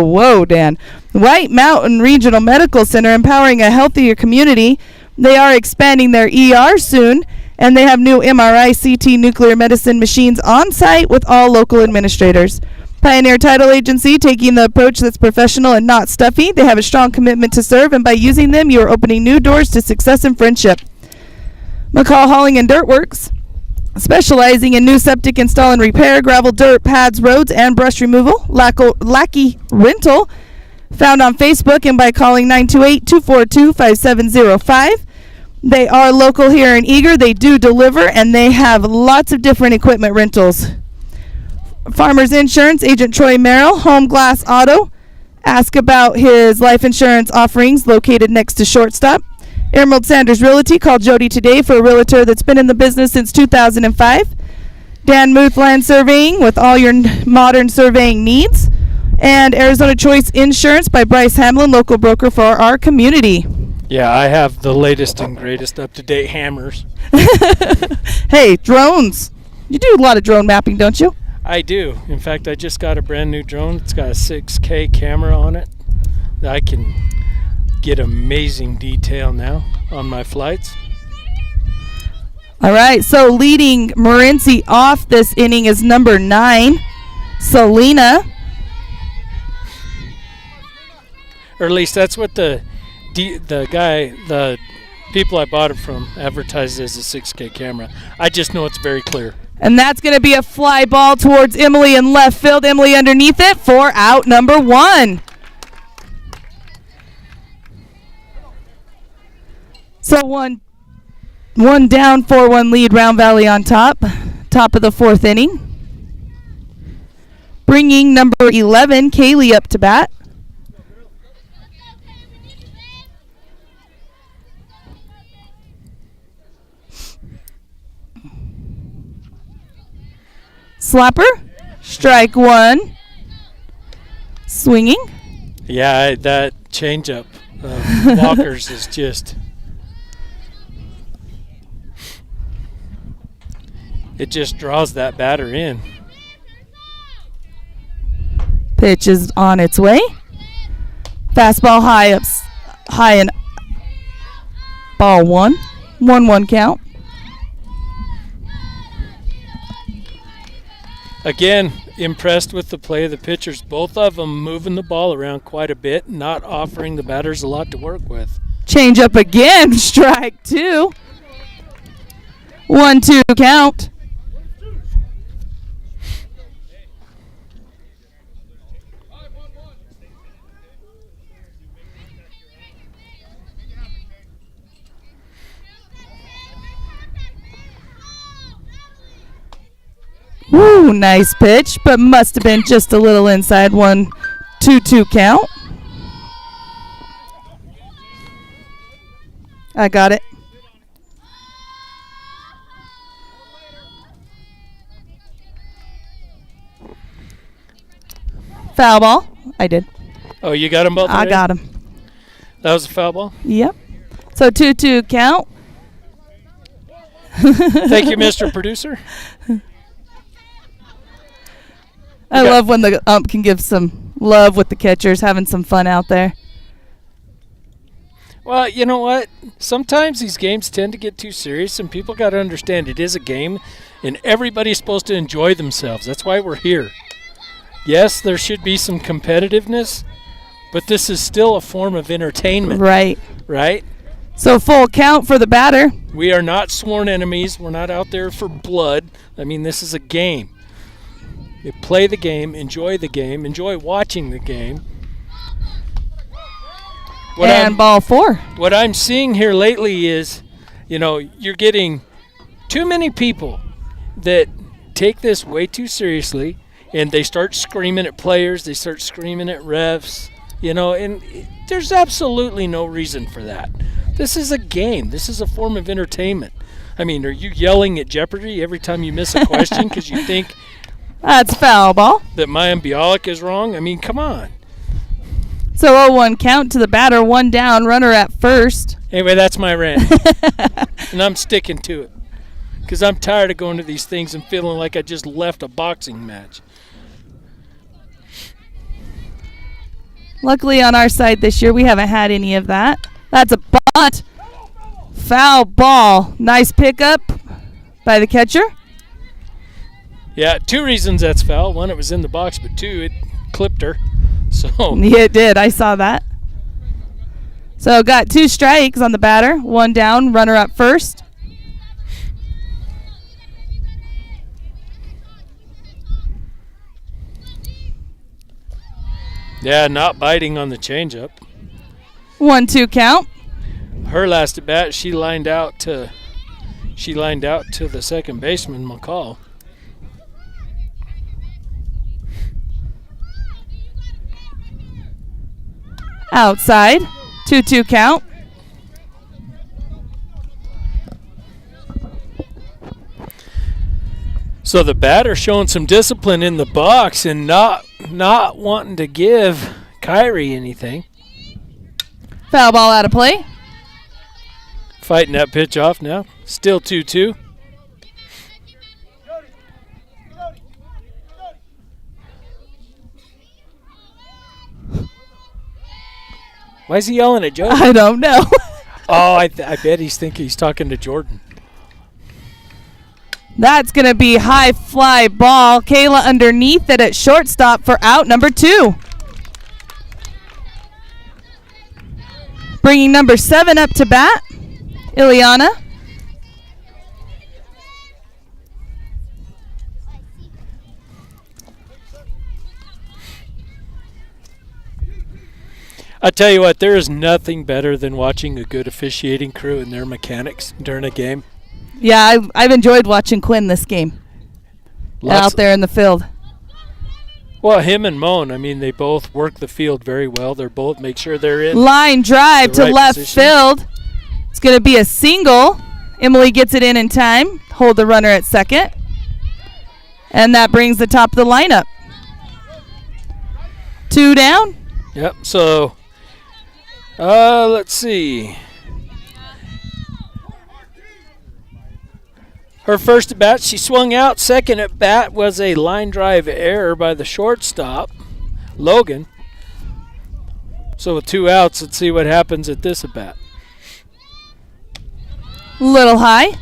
Whoa, Dan. White Mountain Regional Medical Center, empowering a healthier community. They are expanding their ER soon, and they have new MRI, CT, nuclear medicine machines on site with all local administrators. Pioneer Title Agency, taking the approach that's professional and not stuffy. They have a strong commitment to serve, and by using them, you are opening new doors to success and friendship. McCall Hauling and Dirt Works, specializing in new septic install and repair, gravel, dirt, pads, roads, and brush removal. Lackey Rental, found on Facebook and by calling 928-242-5705. They are local here in Eagar. They do deliver, and they have lots of different equipment rentals. Farmers Insurance, Agent Troy Merrill, Home Glass Auto. Ask about his life insurance offerings located next to Shortstop. Emerald Sanders Realty, call Jody today for a realtor that's been in the business since 2005. Dan Muth Land Surveying with all your modern surveying needs. And Arizona Choice Insurance by Bryce Hamlin, local broker for our community. Yeah, I have the latest and greatest up-to-date hammers. Hey, drones. You do a lot of drone mapping, don't you? I do. In fact, I just got a brand new drone. It's got a 6K camera on it. I can get amazing detail now on my flights. All right, so leading Morenci off this inning is number 9, Selena. Or at least that's what the people I bought it from advertised as a 6K camera. I just know it's very clear. And that's going to be a fly ball towards Emily in left field. Emily underneath it for out number 1. So one down, 4-1 lead, Round Valley on top. Top of the 4th inning. Bringing number 11, Kayla, up to bat. Slapper, strike 1. Swinging. Yeah, that changeup Walker's is just... It just draws that batter in. Pitch is on its way. Fastball high and ball 1. 1-1 count. Again, impressed with the play of the pitchers. Both of them moving the ball around quite a bit, not offering the batters a lot to work with. Change up again, strike 2. 1-2 count. Woo, nice pitch, but must have been just a little inside. 1-2 count. I got it. Foul ball. I did. Oh, you got them both? I got them. That was a foul ball? Yep. So 2-2 count. Thank you, Mr. Producer. I love when the ump can give some love with the catchers, having some fun out there. Well, you know what? Sometimes these games tend to get too serious, and people got to understand it is a game, and everybody's supposed to enjoy themselves. That's why we're here. Yes, there should be some competitiveness, but this is still a form of entertainment. Right. Right? So full count for the batter. We are not sworn enemies. We're not out there for blood. I mean, this is a game. You play the game, enjoy watching the game. Ball 4. What I'm seeing here lately is, you're getting too many people that take this way too seriously, and they start screaming at players, they start screaming at refs, and there's absolutely no reason for that. This is a game. This is a form of entertainment. I mean, are you yelling at Jeopardy every time you miss a question because you think that's foul ball? That my embolic is wrong? I mean, come on. So 0-1 count to the batter, 1 down, runner at first. Anyway, that's my rant. And I'm sticking to it. Because I'm tired of going to these things and feeling like I just left a boxing match. Luckily on our side this year, we haven't had any of that. That's a bunt. foul ball. Nice pickup by the catcher. Yeah, 2 reasons that's foul. 1, it was in the box, but 2, it clipped her. So yeah, it did. I saw that. So got 2 strikes on the batter. 1 down, runner up first. Yeah, not biting on the changeup. 1-2 count. Her last at bat, she lined out to the second baseman, McCall. Outside. 2-2 count. So the batter showing some discipline in the box and not wanting to give Kyrie anything. Foul ball out of play. Fighting that pitch off now. Still 2-2. Why is he yelling at Joe? I don't know. Oh, I bet he's talking to Jordan. That's going to be high fly ball. Kayla underneath it at shortstop for out number 2. Bringing number 7 up to bat, Ileana. I tell you what, there is nothing better than watching a good officiating crew and their mechanics during a game. Yeah, I've enjoyed watching Quinn this game. Out there in the field. Well, him and Moan, I mean, they both work the field very well. They're both make sure they're in. Line drive to left field. It's going to be a single. Emily gets it in time. Hold the runner at second. And that brings the top of the lineup. 2 down. Yep, so let's see. Her first at bat, she swung out. Second at bat was a line drive error by the shortstop, Logan. So with 2 outs, let's see what happens at this at bat. Little high.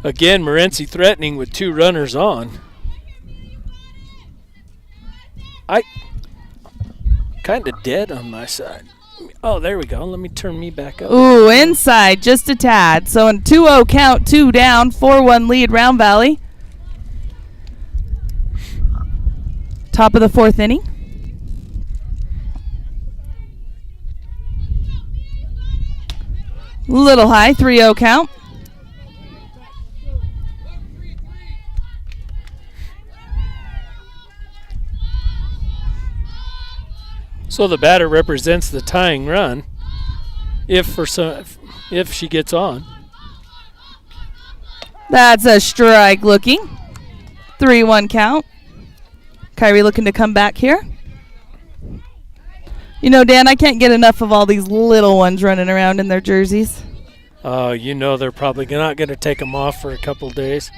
Again, Morenci threatening with 2 runners on. I kind of dead on my side. Oh, there we go. Let me turn me back up. Ooh, inside just a tad. So in 2-0 count, 2 down, 4-1 lead, Round Valley. Top of the 4th inning. Little high, 3-0 count. So the batter represents the tying run if she gets on. That's a strike looking. 3-1 count. Kyrie looking to come back here. You know, Dan, I can't get enough of all these little ones running around in their jerseys. Oh, you know they're probably not going to take them off for a couple days.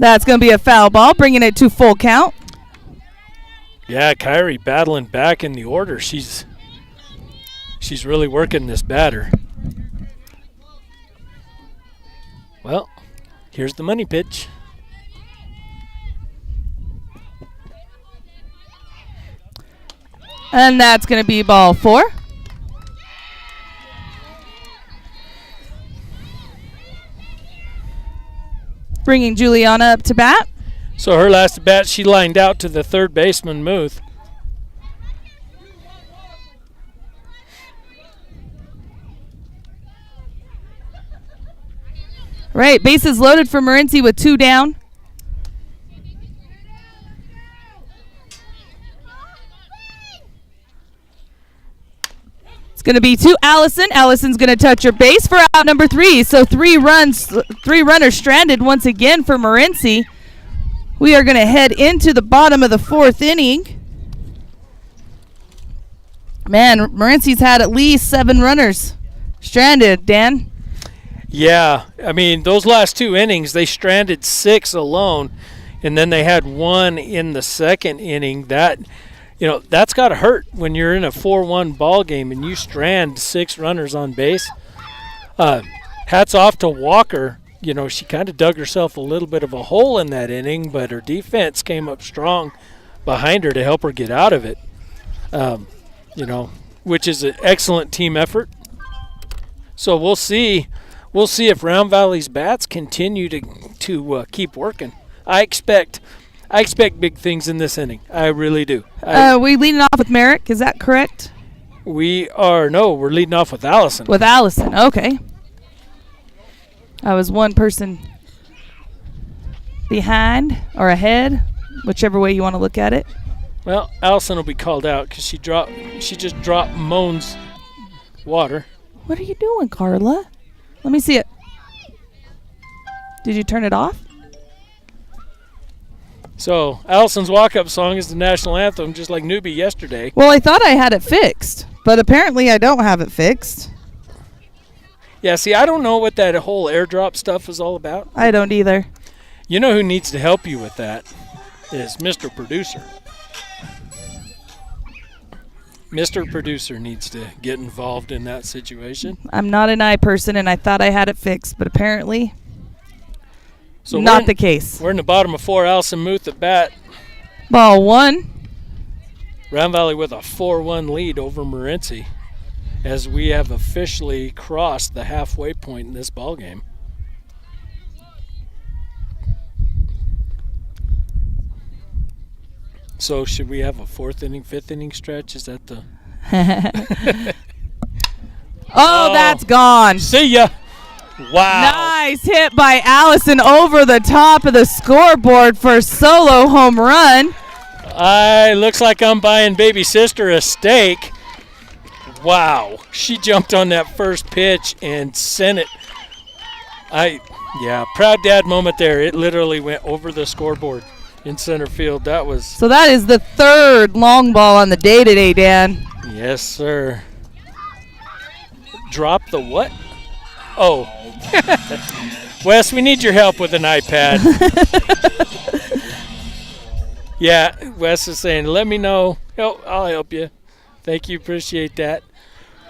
That's going to be a foul ball, bringing it to full count. Yeah, Kyrie battling back in the order. She's really working this batter. Well, here's the money pitch. And that's going to be ball 4. Bringing Juliana up to bat. So her last at bat, she lined out to the third baseman, Muth. Right, bases loaded for Morenci with 2 down. It's going to be to Allyson. Allison's going to touch her base for out number 3. So 3 runners stranded once again for Morenci. We are going to head into the bottom of the 4th inning. Man, Morenci's had at least 7 runners stranded, Dan. Yeah, I mean, those last 2 innings, they stranded 6 alone, and then they had 1 in the second inning. That That's got to hurt when you're in a 4-1 ball game and you strand 6 runners on base. Hats off to Walker. She kind of dug herself a little bit of a hole in that inning, but her defense came up strong behind her to help her get out of it, which is an excellent team effort. So we'll see if Round Valley's bats continue to keep working. I expect big things in this inning. I really do. We leading off with Merrick, is that correct? We're leading off with Allyson. With Allyson, okay. I was one person behind or ahead, whichever way you want to look at it. Well, Allyson will be called out because she just dropped Moan's water. What are you doing, Carla? Let me see it. Did you turn it off? So, Allyson's walk-up song is the national anthem, just like Newby yesterday. Well, I thought I had it fixed, but apparently I don't have it fixed. Yeah, see, I don't know what that whole airdrop stuff is all about. I don't either. You know who needs to help you with that is Mr. Producer. Mr. Producer needs to get involved in that situation. I'm not an eye person, and I thought I had it fixed, but apparently not the case. We're in the bottom of 4. Allyson Muth at bat. Ball 1. Round Valley with a 4-1 lead over Morenci as we have officially crossed the halfway point in this ball game. So should we have a 4th inning, 5th inning stretch? Is that the... Oh, that's gone. See ya. Wow. Nice hit by Allyson over the top of the scoreboard for a solo home run. Looks like I'm buying baby sister a steak. Wow. She jumped on that first pitch and sent it. Proud dad moment there. It literally went over the scoreboard in center field. So that is the 3rd long ball on the day today, Dan. Yes, sir. Drop the what? Oh. Wes, we need your help with an iPad. Yeah, Wes is saying, let me know. I'll help you. Thank you. Appreciate that.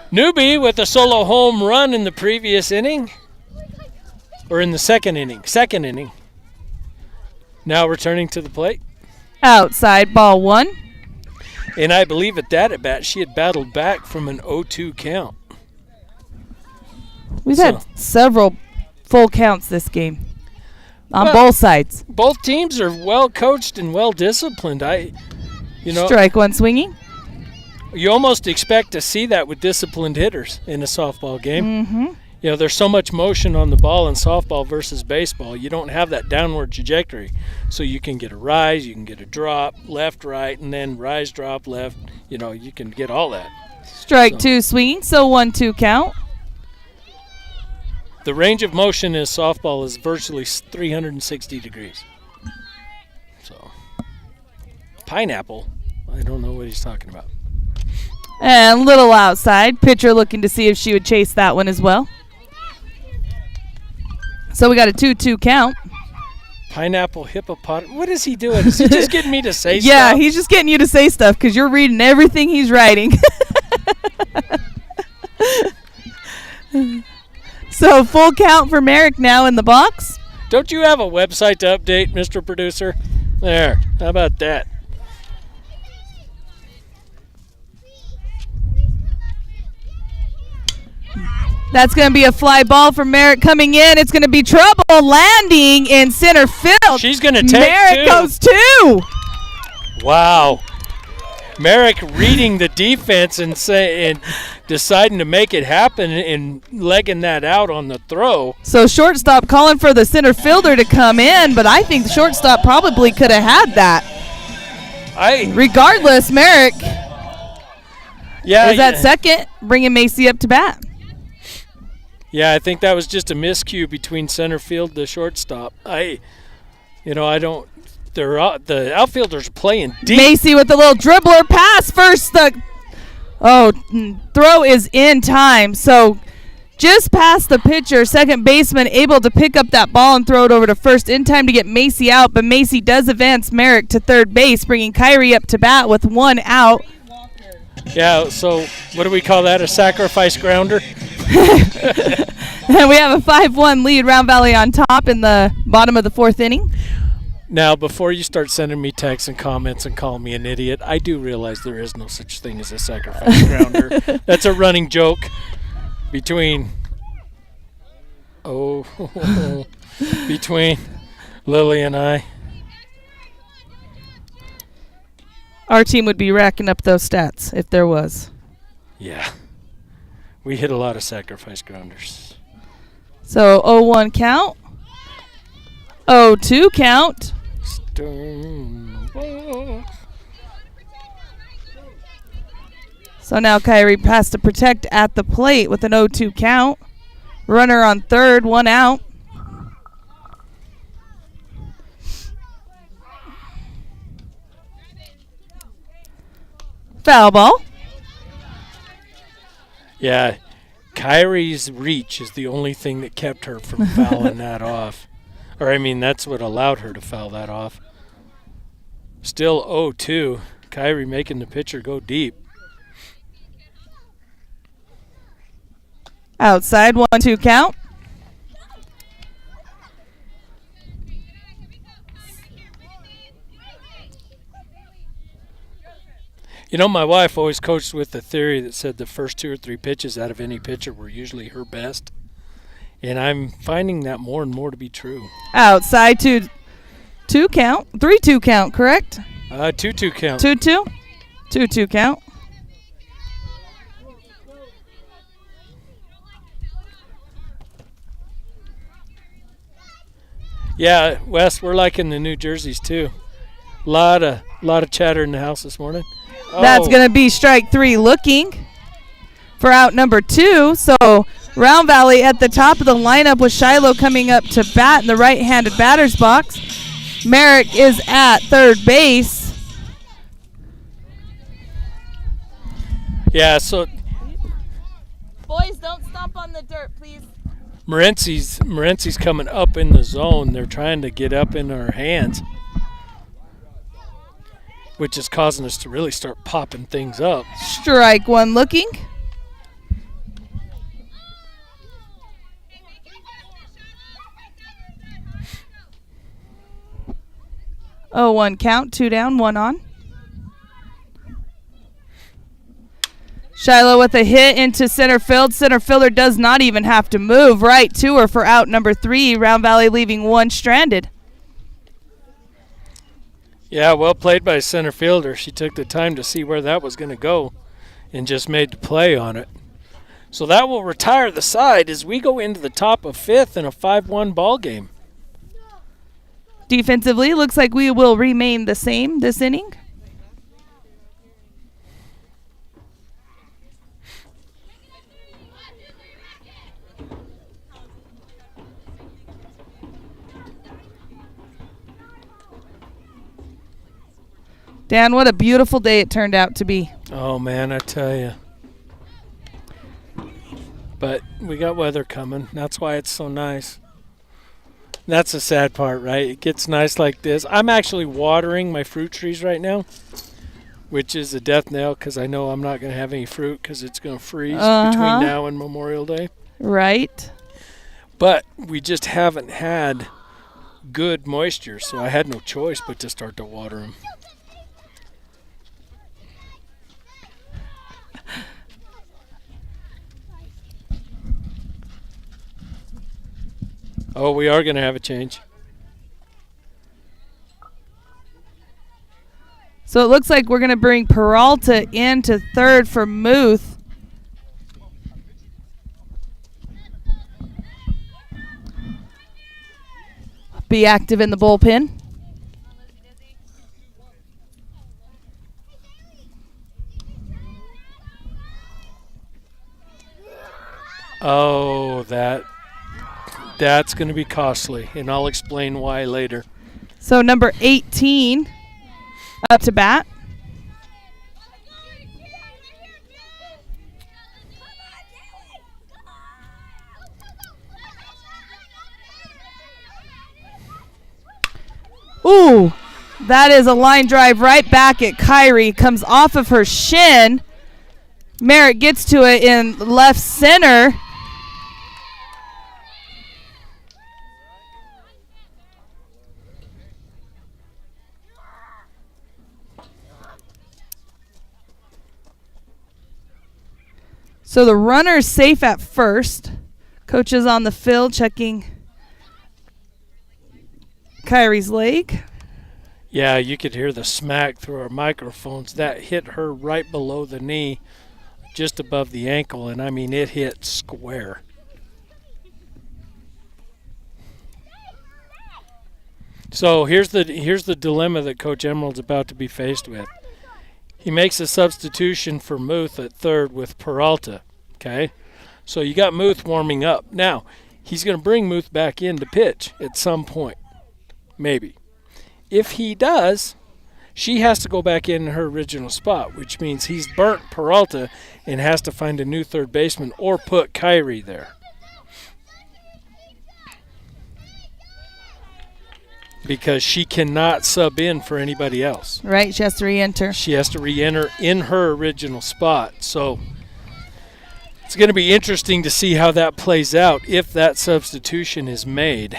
Newby with a solo home run in the previous inning. Or in the second inning. Now returning to the plate. Outside, ball 1. And I believe at that at-bat, she had battled back from an 0-2 count. We've had several full counts this game on both sides. Both teams are well coached and well disciplined. Strike 1 swinging. You almost expect to see that with disciplined hitters in a softball game. Mm-hmm. There's so much motion on the ball in softball versus baseball. You don't have that downward trajectory. So you can get a rise, you can get a drop, left, right, and then rise, drop, left. You can get all that. Strike 2 swinging, so 1-2 count. The range of motion in softball is virtually 360 degrees. So, pineapple, I don't know what he's talking about. And little outside. Pitcher looking to see if she would chase that one as well. So we got a 2-2 count. Pineapple hippopotamus. What is he doing? Is he just getting me to say stuff? Yeah, he's just getting you to say stuff because you're reading everything he's writing. So full count for Merrick now in the box. Don't you have a website to update, Mr. Producer? There. How about that? That's going to be a fly ball for Merrick coming in. It's going to be trouble landing in center field. She's going to take Merrick goes 2. Wow. Merrick reading the defense and deciding to make it happen and legging that out on the throw. So shortstop calling for the center fielder to come in, but I think the shortstop probably could have had that. Regardless, Merrick is at second, bringing Macy up to bat. Yeah, I think that was just a miscue between center field to shortstop. The outfielders are playing deep. Macy with the little dribbler pass first. Throw is in time. So just past the pitcher. Second baseman able to pick up that ball and throw it over to first in time to get Macy out, but Macy does advance Merrick to third base, bringing Kyrie up to bat with 1 out. Yeah, so what do we call that, a sacrifice grounder? And we have a 5-1 lead, Round Valley on top in the bottom of the 4th inning. Now, before you start sending me texts and comments and calling me an idiot, I do realize there is no such thing as a sacrifice grounder. That's a running joke between between Lily and I. Our team would be racking up those stats if there was. Yeah. We hit a lot of sacrifice grounders. So 0-1 count. 0-2 count. So now Kyrie has to protect at the plate with an 0-2 count. Runner on third, 1 out. Foul ball. Yeah, Kyrie's reach is the only thing that kept her from fouling that off. Or, I mean, that's what allowed her to foul that off. Still 0-2. Kyrie making the pitcher go deep. Outside, 1-2 count. You know, my wife always coached with the theory that said the first 2 or 3 pitches out of any pitcher were usually her best. And I'm finding that more and more to be true. Outside, 2 count. 3-2 count, correct? 2-2 count. 2-2? 2-2 count. Yeah, Wes, we're liking the New Jerseys too. Lot of chatter in the house this morning. That's going to be strike 3 looking for out number 2. So Round Valley at the top of the lineup with Shiloh coming up to bat in the right-handed batter's box. Merrick is at third base. Yeah, so boys, don't stomp on the dirt, please. Morenci's coming up in the zone. They're trying to get up in our hands, which is causing us to really start popping things up. Strike 1 looking. Oh, 1 count, 2 down, 1 on. Shiloh with a hit into center field. Center fielder does not even have to move. Right to her for out number 3. Round Valley leaving 1 stranded. Yeah, well played by center fielder. She took the time to see where that was going to go and just made the play on it. So that will retire the side as we go into the top of 5th in a 5-1 ball game. Defensively, looks like we will remain the same this inning. Dan, what a beautiful day it turned out to be. Oh, man, I tell you. But we got weather coming. That's why it's so nice. That's the sad part, right? It gets nice like this. I'm actually watering my fruit trees right now, which is a death knell because I know I'm not going to have any fruit because it's going to freeze between now and Memorial Day. Right. But we just haven't had good moisture, so I had no choice but to start to water them. Oh, we are going to have a change. So it looks like we're going to bring Peralta into third for Muth. Be active in the bullpen. Oh, that's going to be costly, and I'll explain why later. So number 18 up to bat. Ooh, that is a line drive right back at Kyrie. Comes off of her shin. Merrick gets to it in left center. So the runner's safe at first. Coach is on the field checking Kyrie's leg. Yeah, you could hear the smack through our microphones. That hit her right below the knee, just above the ankle, and I mean it hit square. So here's the dilemma that Coach Emerald's about to be faced with. He makes a substitution for Muth at third with Peralta. Okay, so you got Muth warming up. Now he's going to bring Muth back in to pitch at some point, maybe. If he does, she has to go back in her original spot, which means he's burnt Peralta and has to find a new third baseman or put Kyrie there. Because she cannot sub in for anybody else. Right, she has to re-enter. She has to re-enter in her original spot. So it's going to be interesting to see how that plays out if that substitution is made.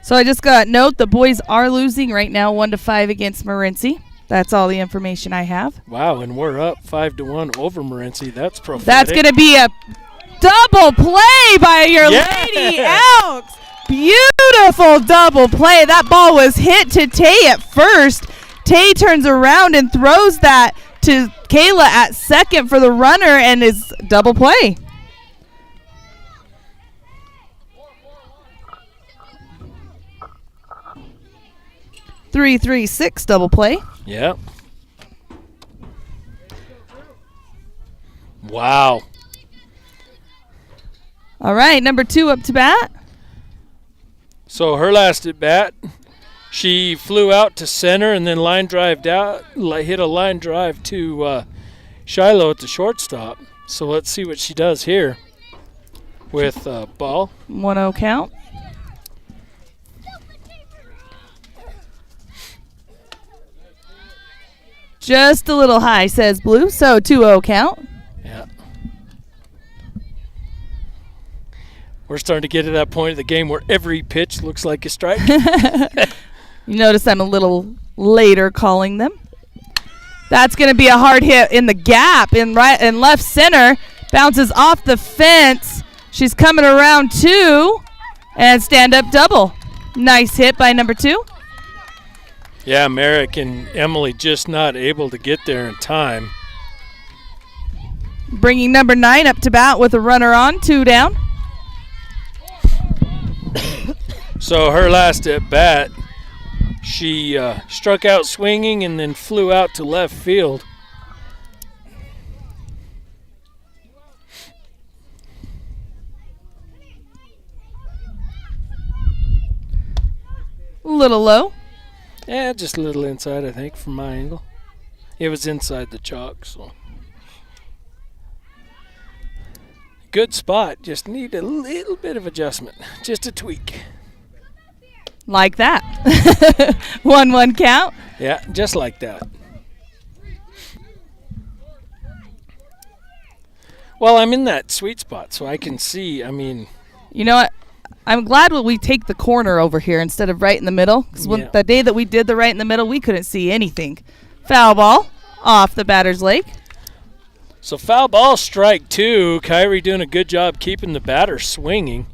So I just got a note, the boys are losing right now 1-5 against Morenci. That's all the information I have. Wow, and we're up 5-1 over Morenci. That's prophetic. That's going to be a double play by your Lady Elks. Beautiful double play. That ball was hit to Tae at first. Tae turns around and throws that to Kayla at second for the runner and is double play. Three-6 double play. Yep. Wow. All right, number 2 up to bat. So her last at bat, she flew out to center and then line drived out, hit a line drive to Shiloh at the shortstop. So let's see what she does here with ball. 1-0 count. Just a little high, says Blue. So 2-0 count. Yeah. We're starting to get to that point of the game where every pitch looks like a strike. You notice I'm a little later calling them. That's going to be a hard hit in the gap in right and left center. Bounces off the fence. She's coming around 2 and stand up double. Nice hit by number 2. Yeah, Merrick and Emily just not able to get there in time. Bringing number 9 up to bat with a runner on, 2 down. So her last at bat, she struck out swinging and then flew out to left field. A little low. Yeah, just a little inside, I think, from my angle. It was inside the chalk, so. Good spot, just need a little bit of adjustment, just a tweak. Like that. 1-1 count. Yeah, just like that. Well, I'm in that sweet spot, so I can see, I mean. You know what? I'm glad we take the corner over here instead of right in the middle. Because the day that we did the right in the middle, we couldn't see anything. Foul ball off the batter's leg. So foul ball, strike 2. Kyrie doing a good job keeping the batter swinging.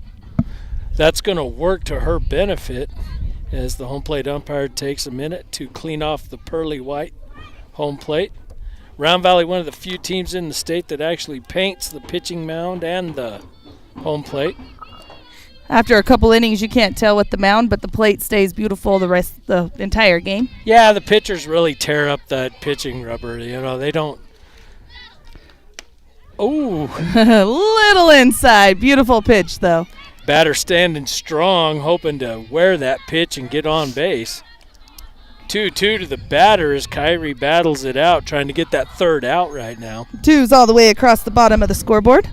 That's going to work to her benefit as the home plate umpire takes a minute to clean off the pearly white home plate. Round Valley, one of the few teams in the state that actually paints the pitching mound and the home plate. After a couple innings, you can't tell with the mound, but the plate stays beautiful the entire game. Yeah, the pitchers really tear up that pitching rubber. You know, they don't. Oh. Little inside. Beautiful pitch, though. Batter standing strong, hoping to wear that pitch and get on base. 2-2 to the batter as Kyrie battles it out, trying to get that third out right now. 2's all the way across the bottom of the scoreboard.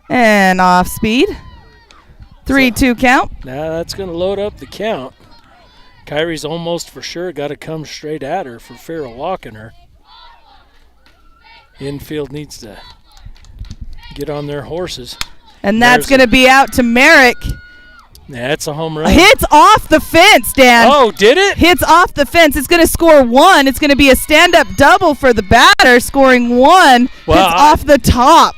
And off speed. 3-2 count. Now that's going to load up the count. Kyrie's almost for sure got to come straight at her for fear of walking her. Infield needs to get on their horses. And that's going to be out to Merrick. That's a home run. Hits off the fence, Dan. Oh, did it? Hits off the fence. It's going to score 1. It's going to be a stand-up double for the batter, scoring 1. Well, hits off the top.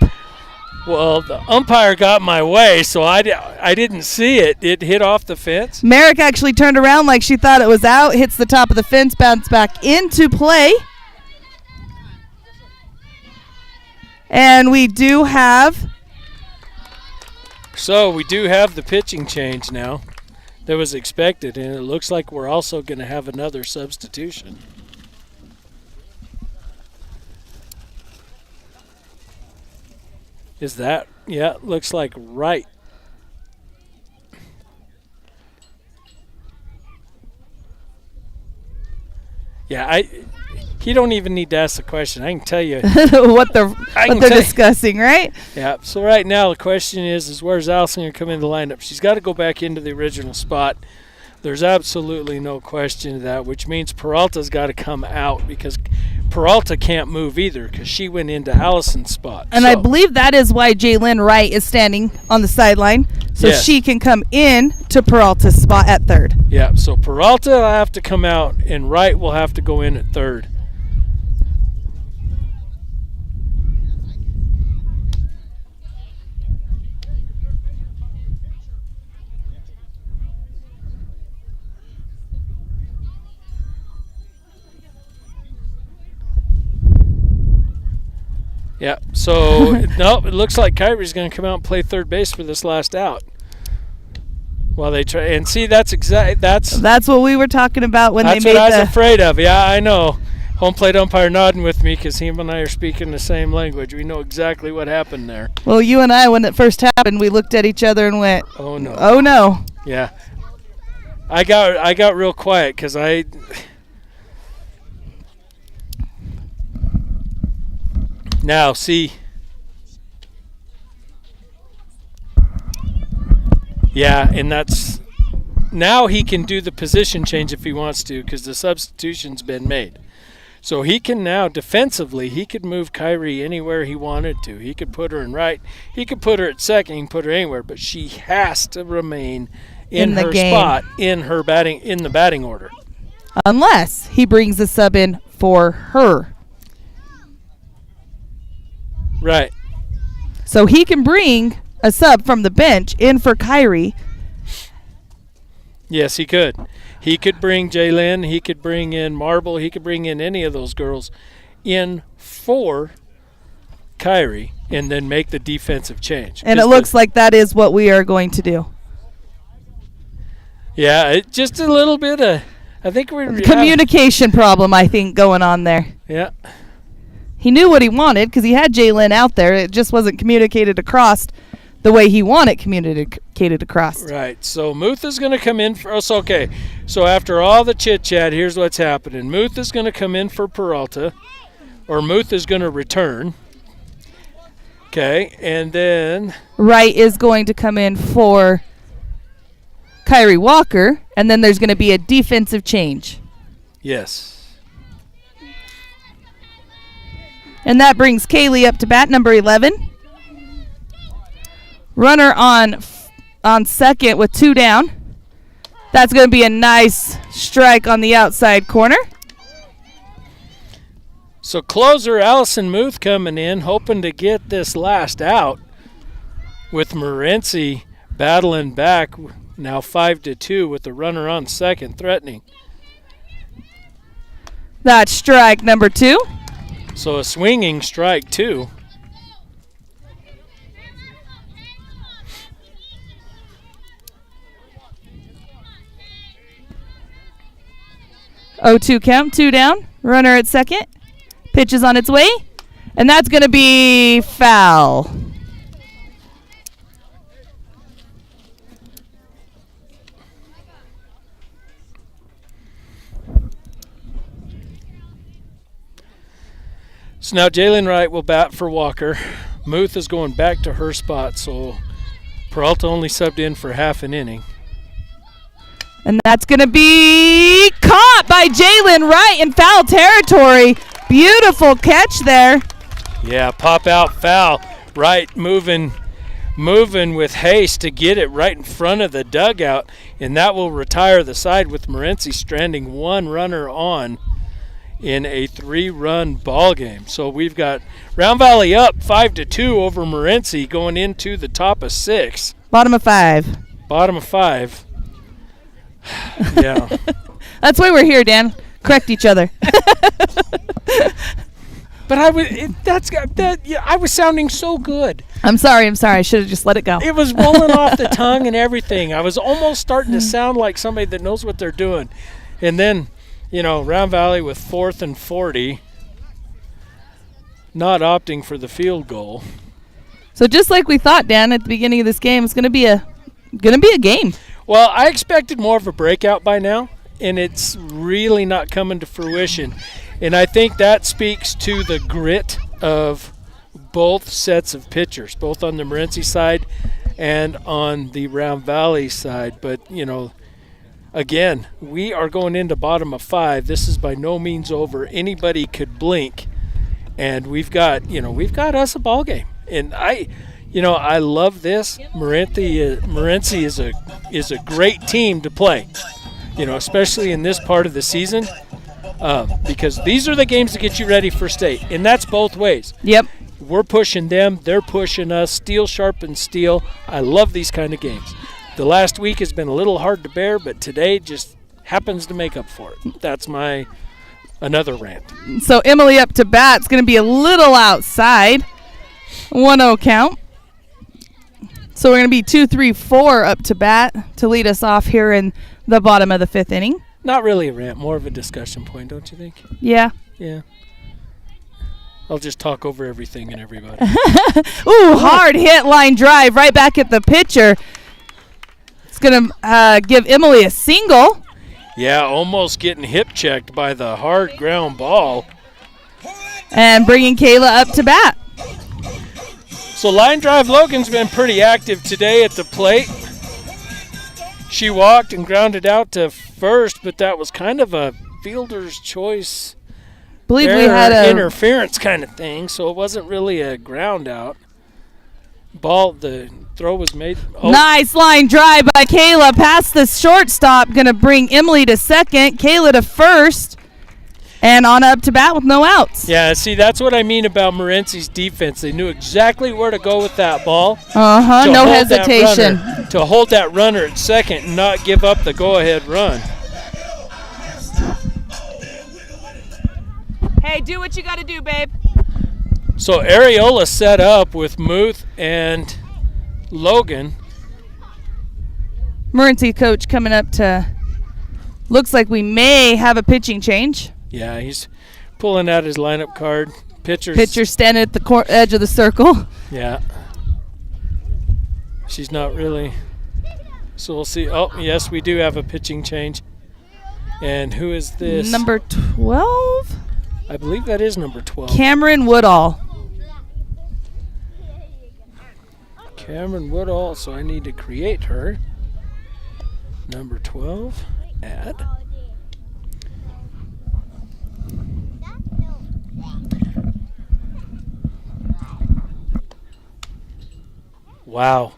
Well, the umpire got my way, so I didn't see it. It hit off the fence. Merrick actually turned around like she thought it was out, hits the top of the fence, bounces back into play. And we do have... So we do have the pitching change now that was expected, and it looks like we're also going to have another substitution. Is that? Yeah, it looks like Wright. Yeah, you don't even need to ask the question. I can tell you what they're discussing, right? Yeah. So right now the question is where's Allyson going to come in the lineup? She's got to go back into the original spot. There's absolutely no question of that, which means Peralta's got to come out because Peralta can't move either because she went into Allyson's spot. And I believe that is why Jaylyn Wright is standing on the sideline, so she can come in to Peralta's spot at third. Yeah, so Peralta will have to come out, and Wright will have to go in at third. Yeah, so nope, it looks like Kyrie's going to come out and play third base for this last out. While they try and see, that's what we were talking about when they made That's what I was afraid of. Yeah, I know. Home plate umpire nodding with me because him and I are speaking the same language. We know exactly what happened there. Well, you and I, when it first happened, we looked at each other and went, "Oh no! Oh no!" Yeah, I got real quiet because Now, see. Yeah, and that's... Now he can do the position change if he wants to because the substitution's been made. So he can now, defensively, he could move Kyrie anywhere he wanted to. He could put her in right. He could put her at second. He can put her anywhere. But she has to remain in her spot in the batting order. Unless he brings a sub in for her. Right. So he can bring a sub from the bench in for Kyrie. Yes, he could. He could bring Jaylyn. He could bring in Marble. He could bring in any of those girls in for Kyrie and then make the defensive change. And it looks like that is what we are going to do. Yeah, just a little bit of, I think we're... Communication problem, I think, going on there. Yeah. He knew what he wanted because he had Jaylyn out there. It just wasn't communicated across the way he wanted communicated across. Right. So Muth is going to come in for us. Okay. So after all the chit-chat, here's what's happening. Muth is going to come in for Peralta, or Muth is going to return. Okay. And then... Wright is going to come in for Kyrie Walker, and then there's going to be a defensive change. Yes. And that brings Kayla up to bat, number 11. Runner on second with 2 down. That's going to be a nice strike on the outside corner. So closer Allyson Muth coming in, hoping to get this last out with Morenci battling back, now 5-2 with the runner on second threatening. That's strike number 2. So a swinging strike, too. Oh, 2 count, 2 down. Runner at second. Pitch is on its way. And that's going to be foul. So now Jaylyn Wright will bat for Walker. Muth is going back to her spot, so Peralta only subbed in for half an inning. And that's going to be caught by Jalen Wright in foul territory. Beautiful catch there. Yeah, pop out foul. Wright moving with haste to get it right in front of the dugout, and that will retire the side with Morenci stranding one runner on in a 3-run ball game. So we've got Round Valley up 5-2 over Morenci going into the top of 6. Bottom of 5. Bottom of 5. Yeah. That's why we're here, Dan. Correct each other. But I was sounding so good. I'm sorry. I should have just let it go. It was rolling off the tongue and everything. I was almost starting to sound like somebody that knows what they're doing. And then, Round Valley with 4th and 40, not opting for the field goal. So just like we thought, Dan, at the beginning of this game, it's going to be a game. Well, I expected more of a breakout by now, and it's really not coming to fruition. And I think that speaks to the grit of both sets of pitchers, both on the Morenci side and on the Round Valley side. But, again, we are going into bottom of 5. This is by no means over. Anybody could blink, and we've got us a ball game. And I love this. Morenci is a great team to play, especially in this part of the season, because these are the games that get you ready for state, and that's both ways. Yep. We're pushing them, they're pushing us. Steel sharpens steel. I love these kind of games. The last week has been a little hard to bear, but today just happens to make up for it. That's my another rant. So Emily up to bat. It's going to be a little outside. 1-0 count. So we're going to be 2-3-4 up to bat to lead us off here in the bottom of the 5th inning. Not really a rant, more of a discussion point, don't you think? Yeah. Yeah. I'll just talk over everything and everybody. Ooh, hard hit line drive right back at the pitcher. It's going to give Emily a single. Yeah, almost getting hip checked by the hard ground ball. And bringing Kayla up to bat. So line drive Logan's been pretty active today at the plate. She walked and grounded out to first, but that was kind of a fielder's choice. Believe we had a interference kind of thing, so it wasn't really a ground out. The throw was made. Oh. Nice line drive by Kayla past the shortstop. Going to bring Emily to second, Kayla to first, and on up to bat with no outs. Yeah, see, that's what I mean about Morenci's defense. They knew exactly where to go with that ball. No hesitation. To hold that runner at second and not give up the go-ahead run. Hey, do what you got to do, babe. So Areola set up with Muth and Logan. Morenci coach coming up to, looks like we may have a pitching change. Yeah, he's pulling out his lineup card. Pitcher standing at the edge of the circle. Yeah. She's not really. So we'll see. Oh, yes, we do have a pitching change. And who is this? Number 12? I believe that is number 12. Cameron Woodall. Cameron Woodall, so I need to create her. Number 12, add. Wow.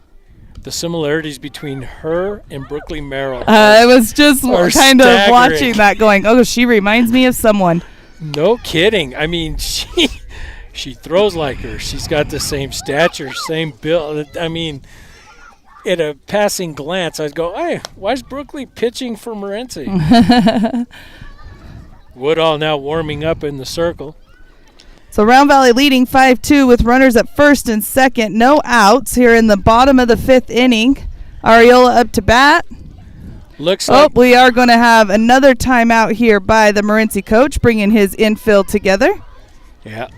The similarities between her and Brooklyn Merrill. I was just kind of watching that going, oh, she reminds me of someone. No kidding. I mean, she throws like her. She's got the same stature, same build. I mean, at a passing glance, I'd go, hey, why is Brooklyn pitching for Morenci? Woodall now warming up in the circle. So Round Valley leading 5-2 with runners at first and second. No outs here in the bottom of the 5th inning. Areola up to bat. Looks like we are going to have another timeout here by the Morenci coach, bringing his infield together. Yeah.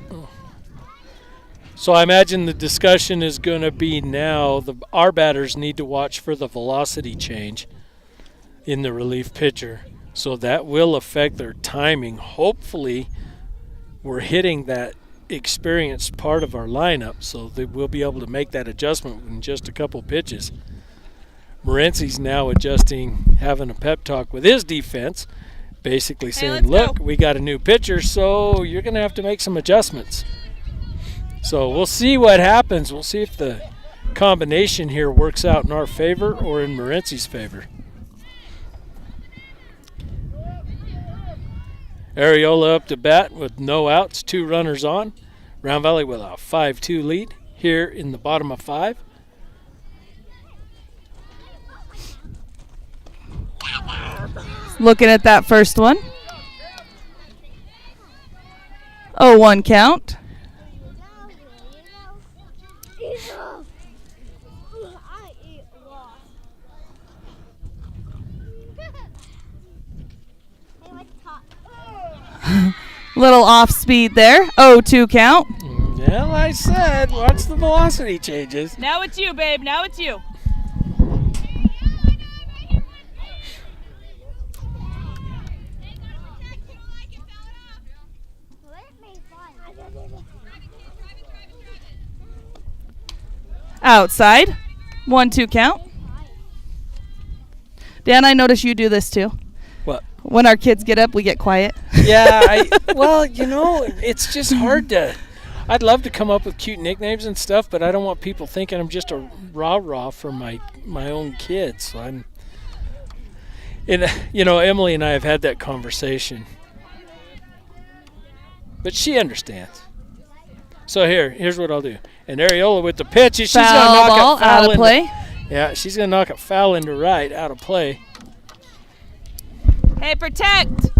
So I imagine the discussion is going to be now our batters need to watch for the velocity change in the relief pitcher. So that will affect their timing. Hopefully we're hitting that experienced part of our lineup, so that we'll be able to make that adjustment in just a couple pitches. Morenci's now adjusting, having a pep talk with his defense, basically saying, look, we got a new pitcher, so you're going to have to make some adjustments. So we'll see what happens. We'll see if the combination here works out in our favor or in Morenci's favor. Ariola up to bat with no outs, 2 runners on. Round Valley with a 5-2 lead here in the bottom of 5. Looking at that first one. 0-1 count. Little off speed there. 0-2 count. Well, I said, watch the velocity changes. Now it's you, babe. Now it's you. Outside. 1-2 count. Dan, I notice you do this too. What? When our kids get up, we get quiet. Yeah, well, it's just hard to. I'd love to come up with cute nicknames and stuff, but I don't want people thinking I'm just a rah-rah for my own kids. So Emily and I have had that conversation, but she understands. So here's what I'll do. And Ariola with the pitch, she's going to knock it out of play. Yeah, she's going to knock it foul into right, out of play. Hey, protect.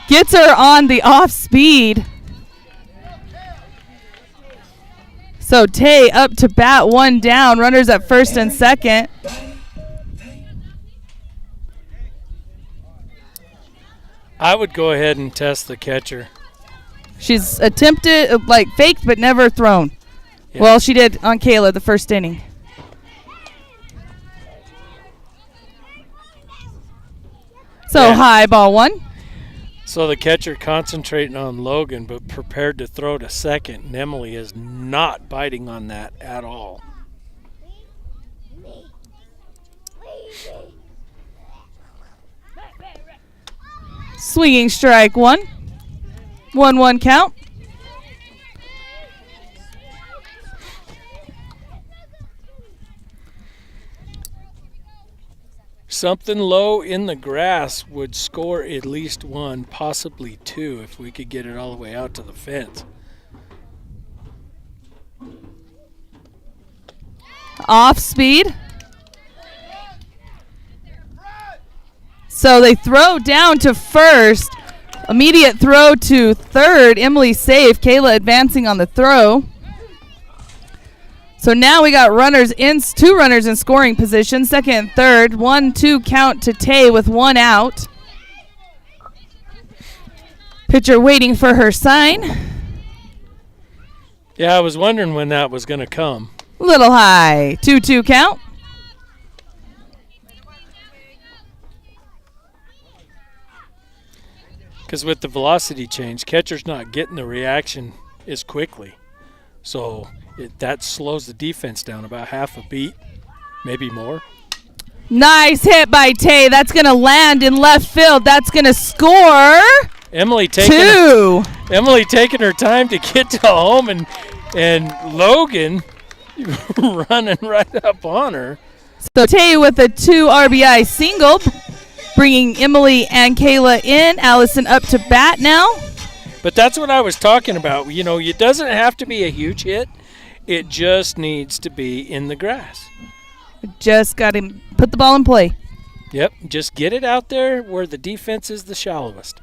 Gets her on the off speed. So Tae up to bat, 1 down. Runners at first and second. I would go ahead and test the catcher. She's attempted, faked but never thrown. Yeah. Well, she did on Kayla the first inning. So high, ball 1. So the catcher concentrating on Logan but prepared to throw to second, and Emily is not biting on that at all. Swinging strike 1. 1-1 count. Something low in the grass would score at least 1, possibly 2, if we could get it all the way out to the fence. Off speed. So they throw down to first. Immediate throw to third. Emily safe. Kayla advancing on the throw. So now we got 2 runners in scoring position. Second and third. 1-2 count to Tae with 1 out. Pitcher waiting for her sign. Yeah, I was wondering when that was going to come. Little high. 2-2 count. Because with the velocity change, catcher's not getting the reaction as quickly. So that slows the defense down about half a beat, maybe more. Nice hit by Tae. That's going to land in left field. That's going to score. Emily taking her time to get to home, and Logan running right up on her. So Tae with a 2 RBI single, bringing Emily and Kayla in. Allyson up to bat now. But that's what I was talking about. It doesn't have to be a huge hit. It just needs to be in the grass. Just got to put the ball in play. Yep, just get it out there where the defense is the shallowest.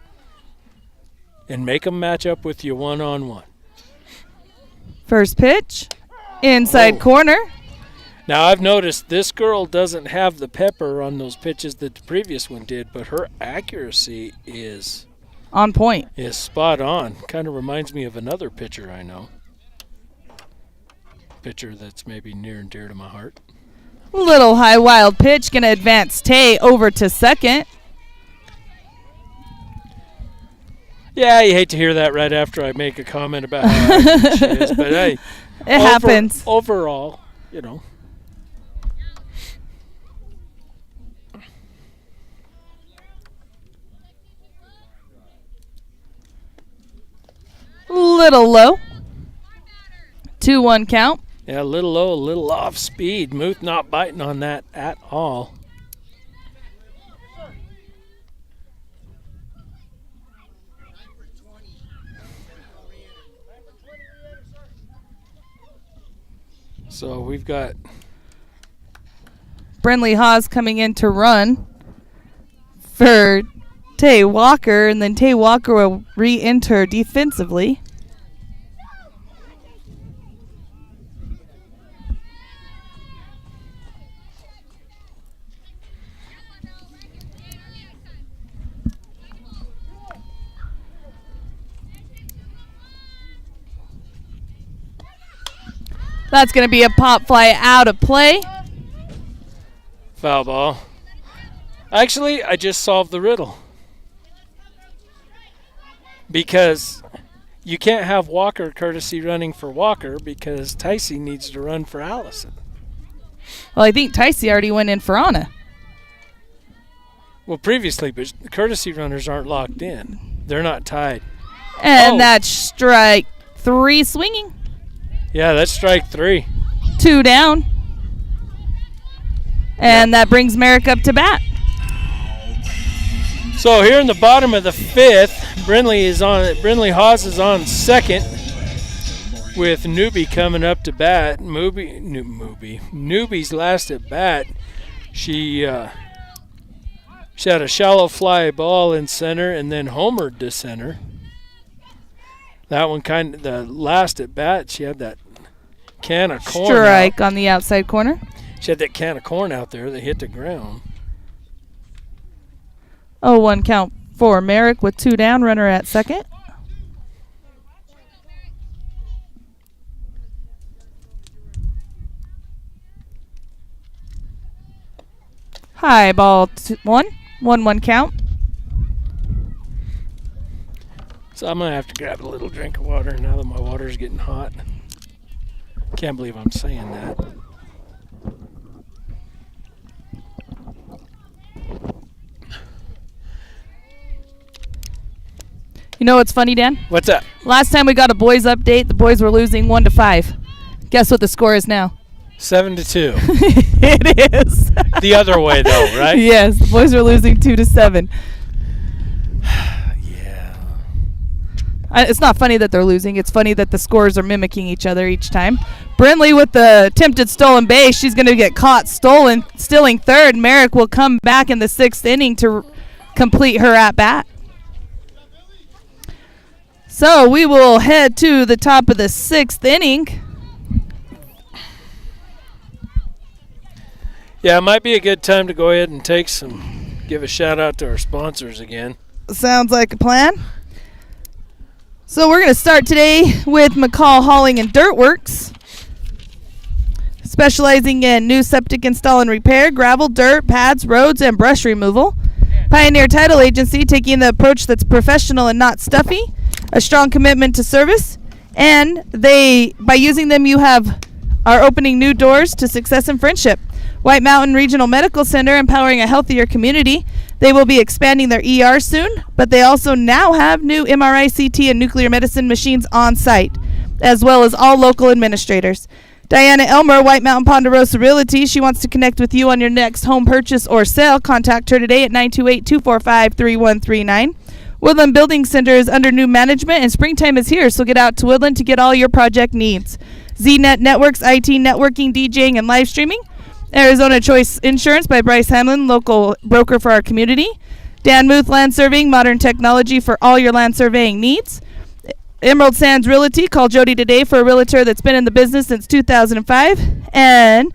And make them match up with you one-on-one. First pitch, inside corner. Now, I've noticed this girl doesn't have the pepper on those pitches that the previous one did, but her accuracy is On point. Yeah, spot on. Kind of reminds me of another pitcher I know. Pitcher that's maybe near and dear to my heart. Little high wild pitch. Going to advance Tae over to second. Yeah, you hate to hear that right after I make a comment about how accurate she is. But hey, it happens. Overall, you know. Little low. 2-1 count. Yeah, a little low, a little off speed. Muth not biting on that at all. So we've got Brenley Haas coming in to run for Tae Walker, and then Tae Walker will re-enter defensively. That's going to be a pop fly out of play. Foul ball. Actually, I just solved the riddle. Because you can't have Walker courtesy running for Walker because Ticey needs to run for Allyson. Well, I think Ticey already went in for Anna. Well, previously, but the courtesy runners aren't locked in. They're not tied. And that's strike 3 swinging. Yeah, that's strike 3. 2 down. And that brings Merrick up to bat. So here in the bottom of the 5th, Brenley Haas is on second with Newby coming up to bat. Newby's last at bat. She had a shallow fly ball in center and then homered to center. That one the last at bat, she had that can of corn. Strike on the outside corner. She had that can of corn out there that hit the ground. 0-1 count for Merrick with 2 down, runner at second. High ball 1-1 count. So I'm going to have to grab a little drink of water now that my water's getting hot. Can't believe I'm saying that. You know what's funny, Dan? What's that? Last time we got a boys update, the boys were losing 1-5. Guess what the score is now? 7-2. It is. The other way, though, right? Yes, the boys are losing 2-7. Yeah. It's not funny that they're losing. It's funny that the scores are mimicking each other each time. Brinley with the attempted stolen base. She's going to get caught stealing third. Merrick will come back in the 6th inning to complete her at bat. So we will head to the top of the 6th inning. Yeah, it might be a good time to go ahead and give a shout out to our sponsors again. Sounds like a plan. So we're going to start today with McCall Hauling and Dirt Works, specializing in new septic install and repair, gravel, dirt, pads, roads, and brush removal. Pioneer Title Agency, taking the approach that's professional and not stuffy, a strong commitment to service, and by using them you are opening new doors to success and friendship. White Mountain Regional Medical Center, empowering a healthier community. They will be expanding their ER soon, but they also now have new MRI, CT, and nuclear medicine machines on site, as well as all local administrators. Diana Elmer, White Mountain Ponderosa Realty. She wants to connect with you on your next home purchase or sale. Contact her today at 928-245-3139. Woodland Building Center is under new management, and springtime is here, so get out to Woodland to get all your project needs. ZNet Networks, IT networking, DJing, and live streaming. Arizona Choice Insurance by Bryce Hamlin, local broker for our community. Dan Muth Land Surveying, modern technology for all your land surveying needs. Emerald Sands Realty, call Jody today for a realtor that's been in the business since 2005. And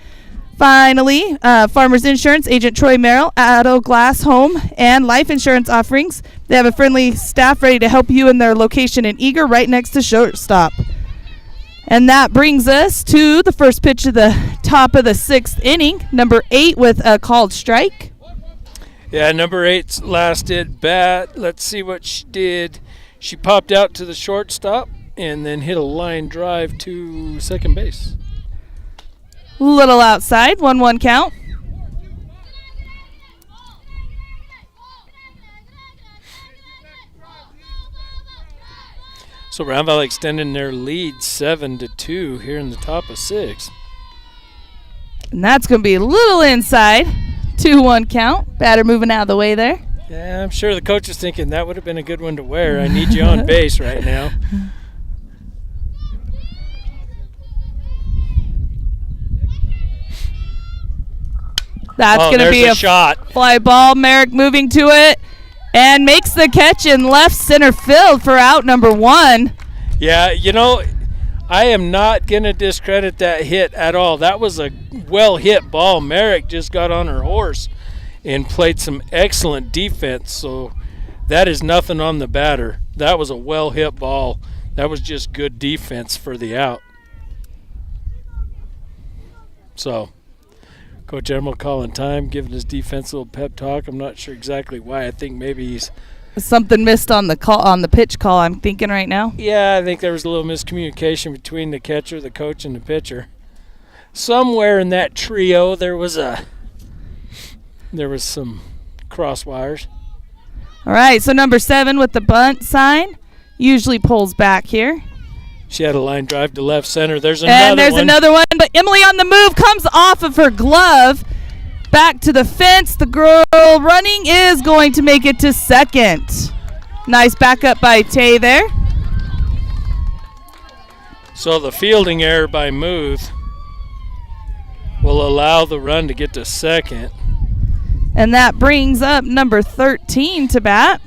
Finally, Farmers Insurance, Agent Troy Merrill, Auto Glass Home, and Life Insurance offerings. They have a friendly staff ready to help you in their location in Eagar, right next to shortstop. And that brings us to the first pitch of the top of the 6th inning, number 8 with a called strike. Yeah, number 8's last at bat. Let's see what she did. She popped out to the shortstop and then hit a line drive to second base. Little outside, 1-1 count. So Round Valley extending their lead 7-2 here in the top of 6. And that's going to be a little inside, 2-1 count. Batter moving out of the way there. Yeah, I'm sure the coach is thinking that would have been a good one to wear. I need you on base right now. That's going to be a shot. Fly ball. Merrick moving to it and makes the catch in left center field for out number 1. Yeah, you know, I am not going to discredit that hit at all. That was a well-hit ball. Merrick just got on her horse and played some excellent defense, so that is nothing on the batter. That was a well-hit ball. That was just good defense for the out. So Coach Emerald calling time, giving his defense a little pep talk. I'm not sure exactly why. I think maybe he's something missed on the call, on the pitch call, I'm thinking right now. Yeah, I think there was a little miscommunication between the catcher, the coach, and the pitcher. Somewhere in that trio there was some cross wires. All right, so number 7 with the bunt sign usually pulls back here. She had a line drive to left center. There's another one. And there's another one, but Emily on the move comes off of her glove. Back to the fence. The girl running is going to make it to second. Nice backup by Tae there. So the fielding error by Muth will allow the run to get to second. And that brings up number 13 to bat.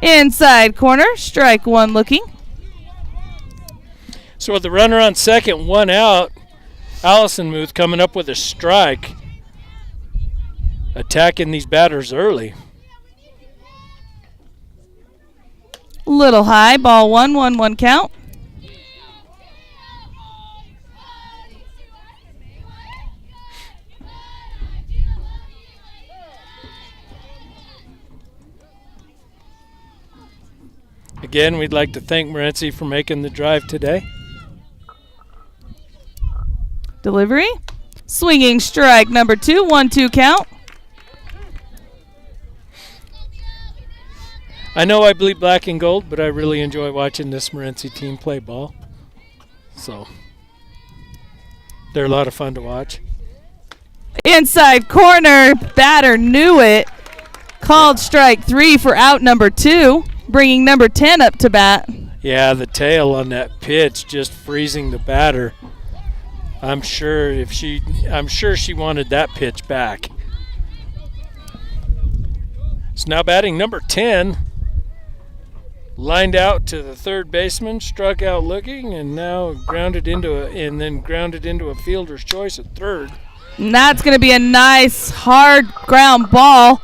Inside corner, strike 1 looking. So with the runner on second, 1 out, Allyson Muth coming up with a strike, attacking these batters early. Little high, ball 1-1 count. Again, we'd like to thank Morenci for making the drive today. Delivery. Swinging strike number 2, 1-2 count. I know I bleed black and gold, but I really enjoy watching this Morenci team play ball. So they're a lot of fun to watch. Inside corner, batter knew it. Called strike 3 for out number 2. Bringing number 10 up to bat. Yeah, the tail on that pitch just freezing the batter. I'm sure she wanted that pitch back. So now batting number 10. Lined out to the third baseman, struck out looking, and now grounded into a fielder's choice at third. And that's going to be a nice hard ground ball.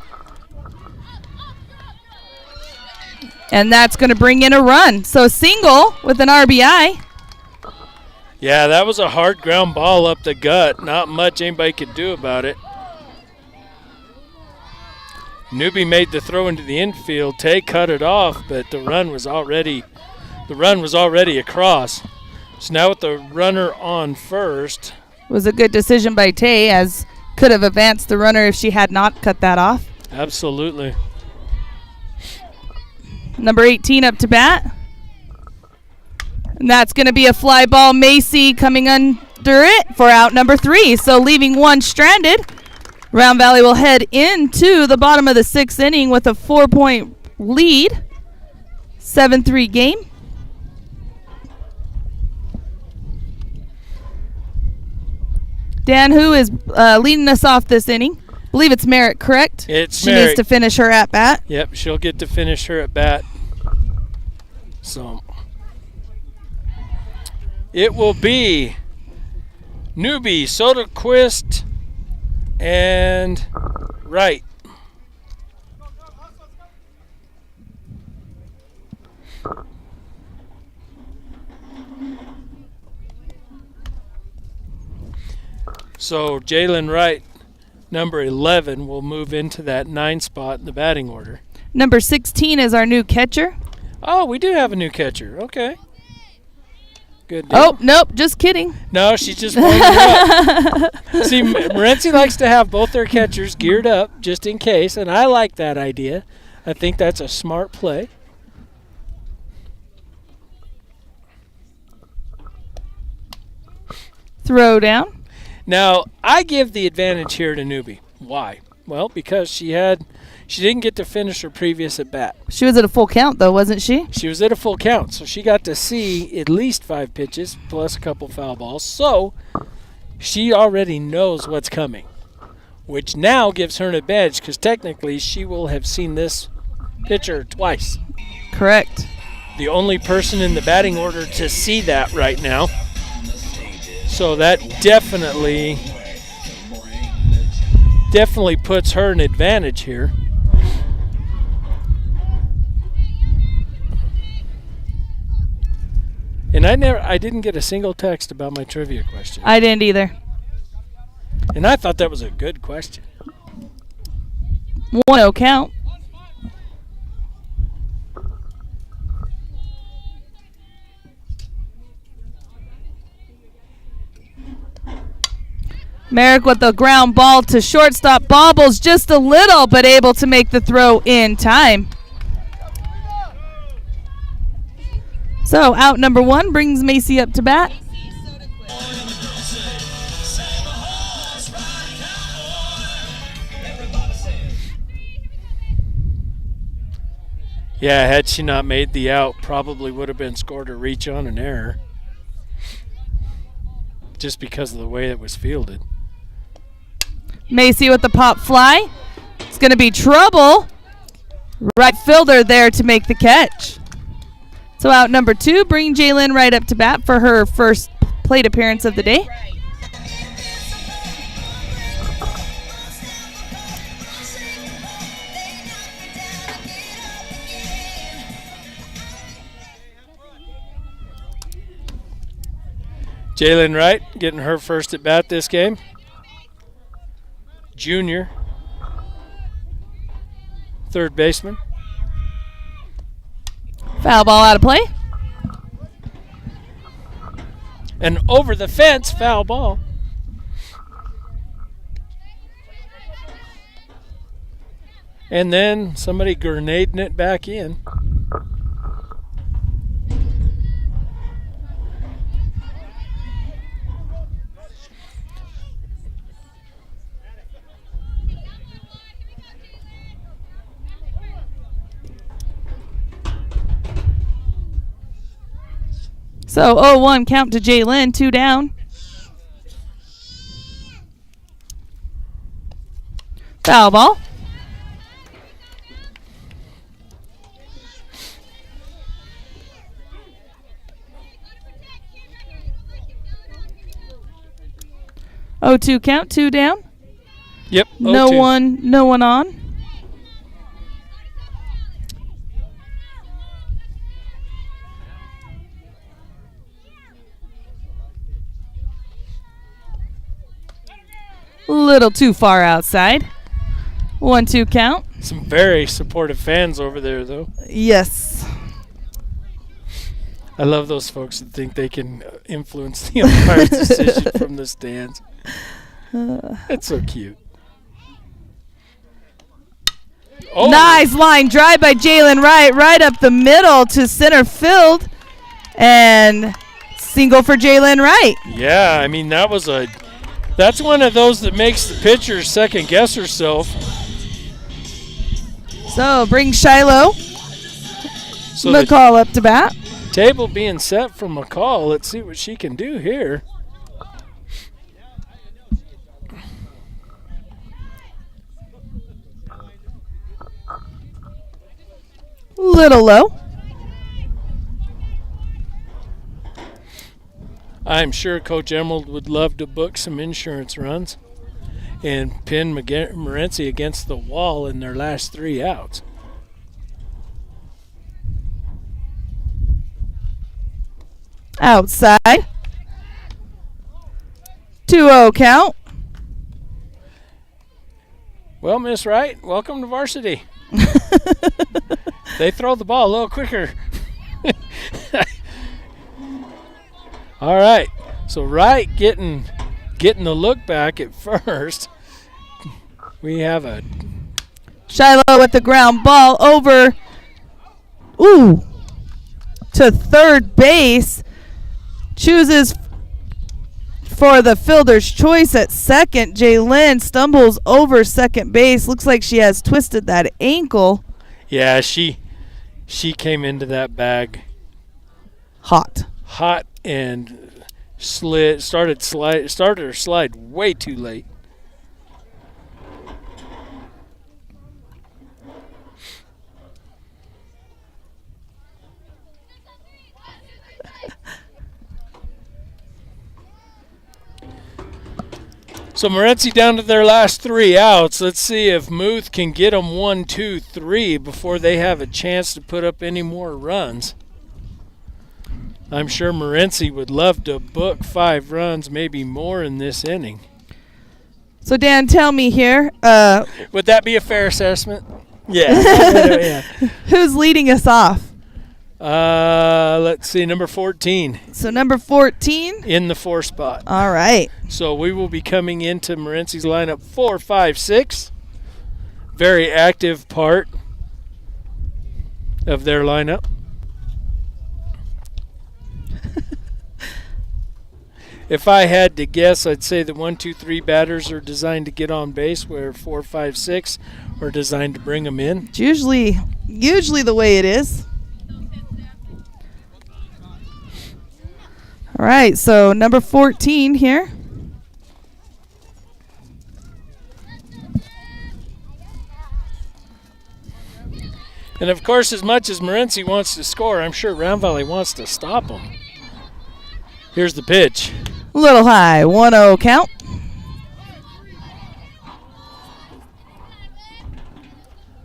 And that's going to bring in a run. So a single with an RBI. Yeah, that was a hard ground ball up the gut. Not much anybody could do about it. Newby made the throw into the infield. Tae cut it off, but the run was already across. So now with the runner on first. It was a good decision by Tae, as could have advanced the runner if she had not cut that off. Absolutely. Number 18 up to bat. And that's going to be a fly ball. Macy coming under it for out number 3. So leaving 1 stranded. Round Valley will head into the bottom of the 6th inning with a 4-point lead. 7-3 game. Dan, who is leading us off this inning? I believe it's Merrick, correct? It's Merrick. She needs to finish her at bat. Yep, she'll get to finish her at bat. So it will be Newby, Soderquist, and Wright. So Jalen Wright, number 11, will move into that 9 spot in the batting order. Number 16 is our new catcher. Oh, we do have a new catcher. Okay. Good deal. Oh, nope, just kidding. No, she's just warming up. See, Morenci likes to have both their catchers geared up just in case, and I like that idea. I think that's a smart play. Throw down. Now, I give the advantage here to Newby. Why? Well, because she didn't get to finish her previous at bat. She was at a full count, though, wasn't she? She was at a full count, so she got to see at least 5 pitches plus a couple foul balls. So she already knows what's coming, which now gives her an advantage because technically she will have seen this pitcher twice. Correct. The only person in the batting order to see that right now. So that definitely puts her an advantage here. And I didn't get a single text about my trivia question. I didn't either. And I thought that was a good question. 1-0 count. Merrick with the ground ball to shortstop. Bobbles just a little, but able to make the throw in time. So out number 1 brings Macy up to bat. Yeah, had she not made the out, probably would have been scored a reach on an error. Just because of the way it was fielded. Macy with the pop fly. It's going to be trouble. Right fielder there to make the catch. So out number 2, bring Jalen Wright up to bat for her first plate appearance of the day. Jalen Wright getting her first at bat this game. Junior. Third baseman. Foul ball out of play. And over the fence, foul ball. And then somebody grenading it back in. So 0-1 count to Jalen, 2 down. Foul ball. Oh, 2 count, 2 down. Yep. No 0-2. no one on. Little too far outside. 1-2 count. Some very supportive fans over there, though. Yes. I love those folks that think they can influence the umpire's decision from the stands. That's so cute. Oh. Nice line drive by Jalen Wright, right up the middle to center field. And single for Jalen Wright. Yeah, I mean, that's one of those that makes the pitcher second guess herself. So bring Shiloh McCall up to bat. Table being set for McCall. Let's see what she can do here. Little low. I'm sure Coach Emerald would love to book some insurance runs and pin Morenci against the wall in their last 3 outs. Outside. 2-0 count. Well, Miss Wright, welcome to varsity. They throw the ball a little quicker. All right, so Wright getting the look back at first. We have a Shiloh with the ground ball over. Ooh. To third base. Chooses for the fielder's choice at second. Jaylyn stumbles over second base. Looks like she has twisted that ankle. Yeah, she came into that bag Hot and started her slide way too late. So Morenci down to their last 3 outs. Let's see if Muth can get them 1, 2, 3 before they have a chance to put up any more runs. I'm sure Morenci would love to book 5 runs, maybe more in this inning. So Dan, tell me here. Would that be a fair assessment? Yeah. Who's leading us off? Let's see, number 14. So number 14 in the 4 spot. All right. So we will be coming into Morenci's lineup 4, 5, 6. Very active part of their lineup. If I had to guess, I'd say the 1, 2, 3 batters are designed to get on base, where 4, 5, 6 are designed to bring them in. It's usually the way it is. All right, so number 14 here. And of course, as much as Morenci wants to score, I'm sure Round Valley wants to stop them. Here's the pitch. A little high, 1-0 count.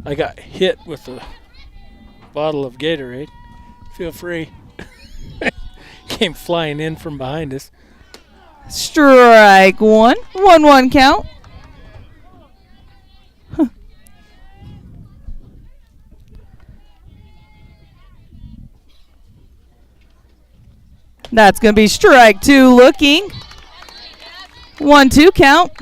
I got hit with a bottle of Gatorade. Feel free. Came flying in from behind us. Strike 1, 1-1 count. That's going to be strike 2 looking. 1-2 count.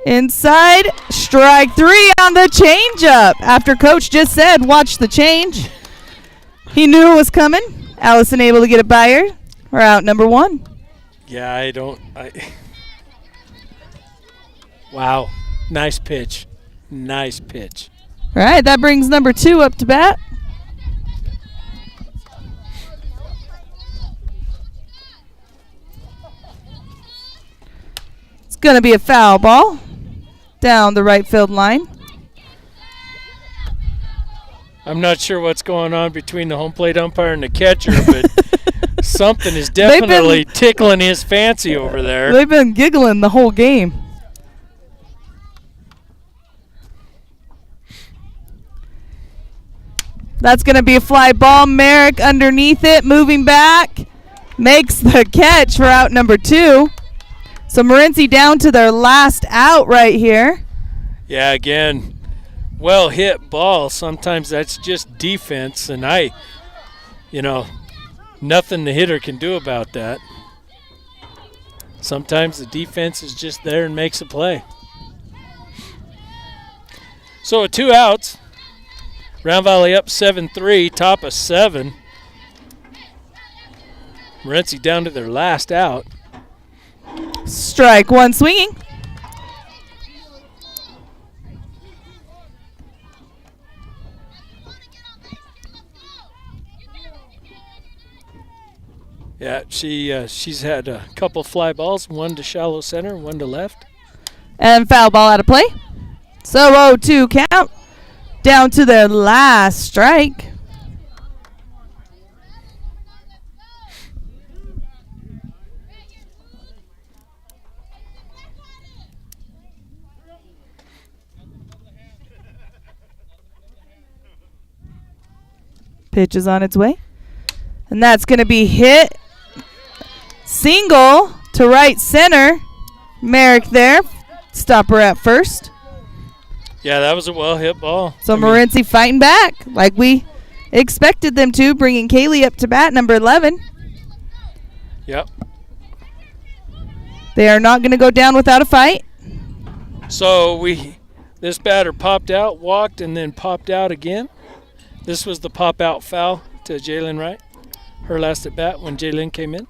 Inside, strike 3 on the changeup. After Coach just said, watch the change. He knew it was coming. Allyson able to get it by her. We're out number 1. Yeah, Wow. Nice pitch. Nice pitch. All right, that brings number 2 up to bat. It's going to be a foul ball down the right field line. I'm not sure what's going on between the home plate umpire and the catcher, but something is definitely tickling his fancy over there. They've been giggling the whole game. That's going to be a fly ball. Merrick underneath it, moving back. Makes the catch for out number 2. So Morenci down to their last out right here. Yeah, again, well hit ball. Sometimes that's just defense, and nothing the hitter can do about that. Sometimes the defense is just there and makes a play. So with 2 outs, Round Valley up 7-3, top of 7. Morenci down to their last out. Strike 1 swinging. Yeah, she's had a couple fly balls, one to shallow center, one to left. And foul ball out of play. So 0-2 count. Down to the last strike. Pitch is on its way. And that's going to be hit. Single to right center. Merrick there. Stopper at first. Yeah, that was a well-hit ball. So Morenci fighting back like we expected them to, bringing Kayla up to bat, number 11. Yep. They are not going to go down without a fight. So this batter popped out, walked, and then popped out again. This was the pop-out foul to Jalen Wright. Her last at bat when Jalen came in.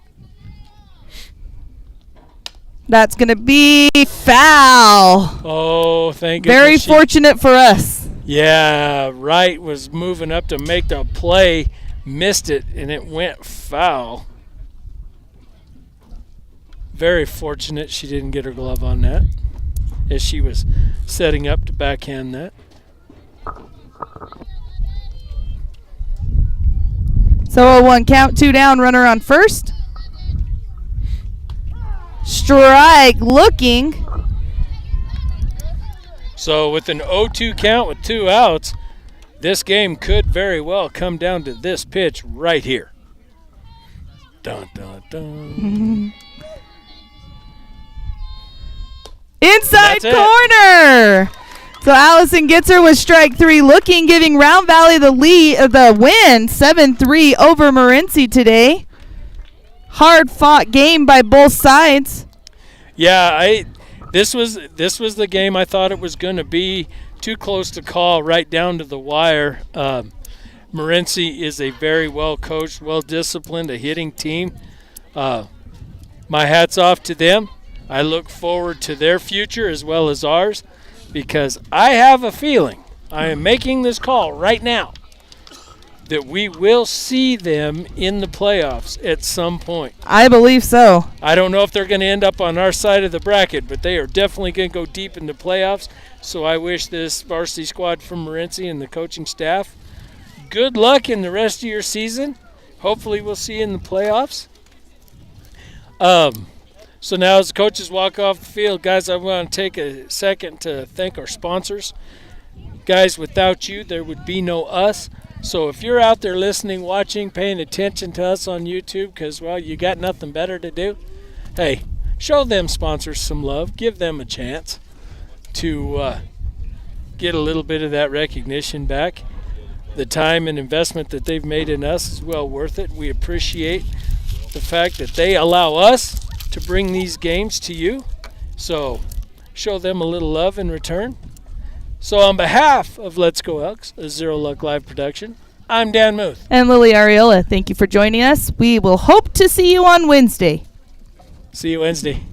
That's going to be foul. Oh, thank goodness. Very fortunate for us. Yeah, Wright was moving up to make the play, missed it, and it went foul. Very fortunate she didn't get her glove on that as she was setting up to backhand that. So 0-1 count, 2 down, runner on first. Strike looking. So with an 0-2 count with 2 outs, this game could very well come down to this pitch right here. Dun, dun, dun. Inside corner. So Allyson gets her with strike 3 looking, giving Round Valley the win 7-3 over Morenci today. Hard fought game by both sides. Yeah, this was the game I thought it was going to be. Too close to call, right down to the wire. Morenci is a very well coached, well disciplined, a hitting team. My hat's off to them. I look forward to their future as well as ours, because I have a feeling, I am making this call right now, that we will see them in the playoffs at some point. I believe so. I don't know if they're going to end up on our side of the bracket, but they are definitely going to go deep into playoffs. So I wish this varsity squad from Morenci and the coaching staff good luck in the rest of your season. Hopefully we'll see you in the playoffs. So now as the coaches walk off the field, guys, I want to take a second to thank our sponsors. Guys, without you, there would be no us. So if you're out there listening, watching, paying attention to us on YouTube because, well, you got nothing better to do, hey, show them sponsors some love. Give them a chance to get a little bit of that recognition back. The time and investment that they've made in us is well worth it. We appreciate the fact that they allow us to bring these games to you. So show them a little love in return. So on behalf of Let's Go Elks, a Zero Luck Live production, I'm Dan Muth. And Lily Ariola, thank you for joining us. We will hope to see you on Wednesday. See you Wednesday.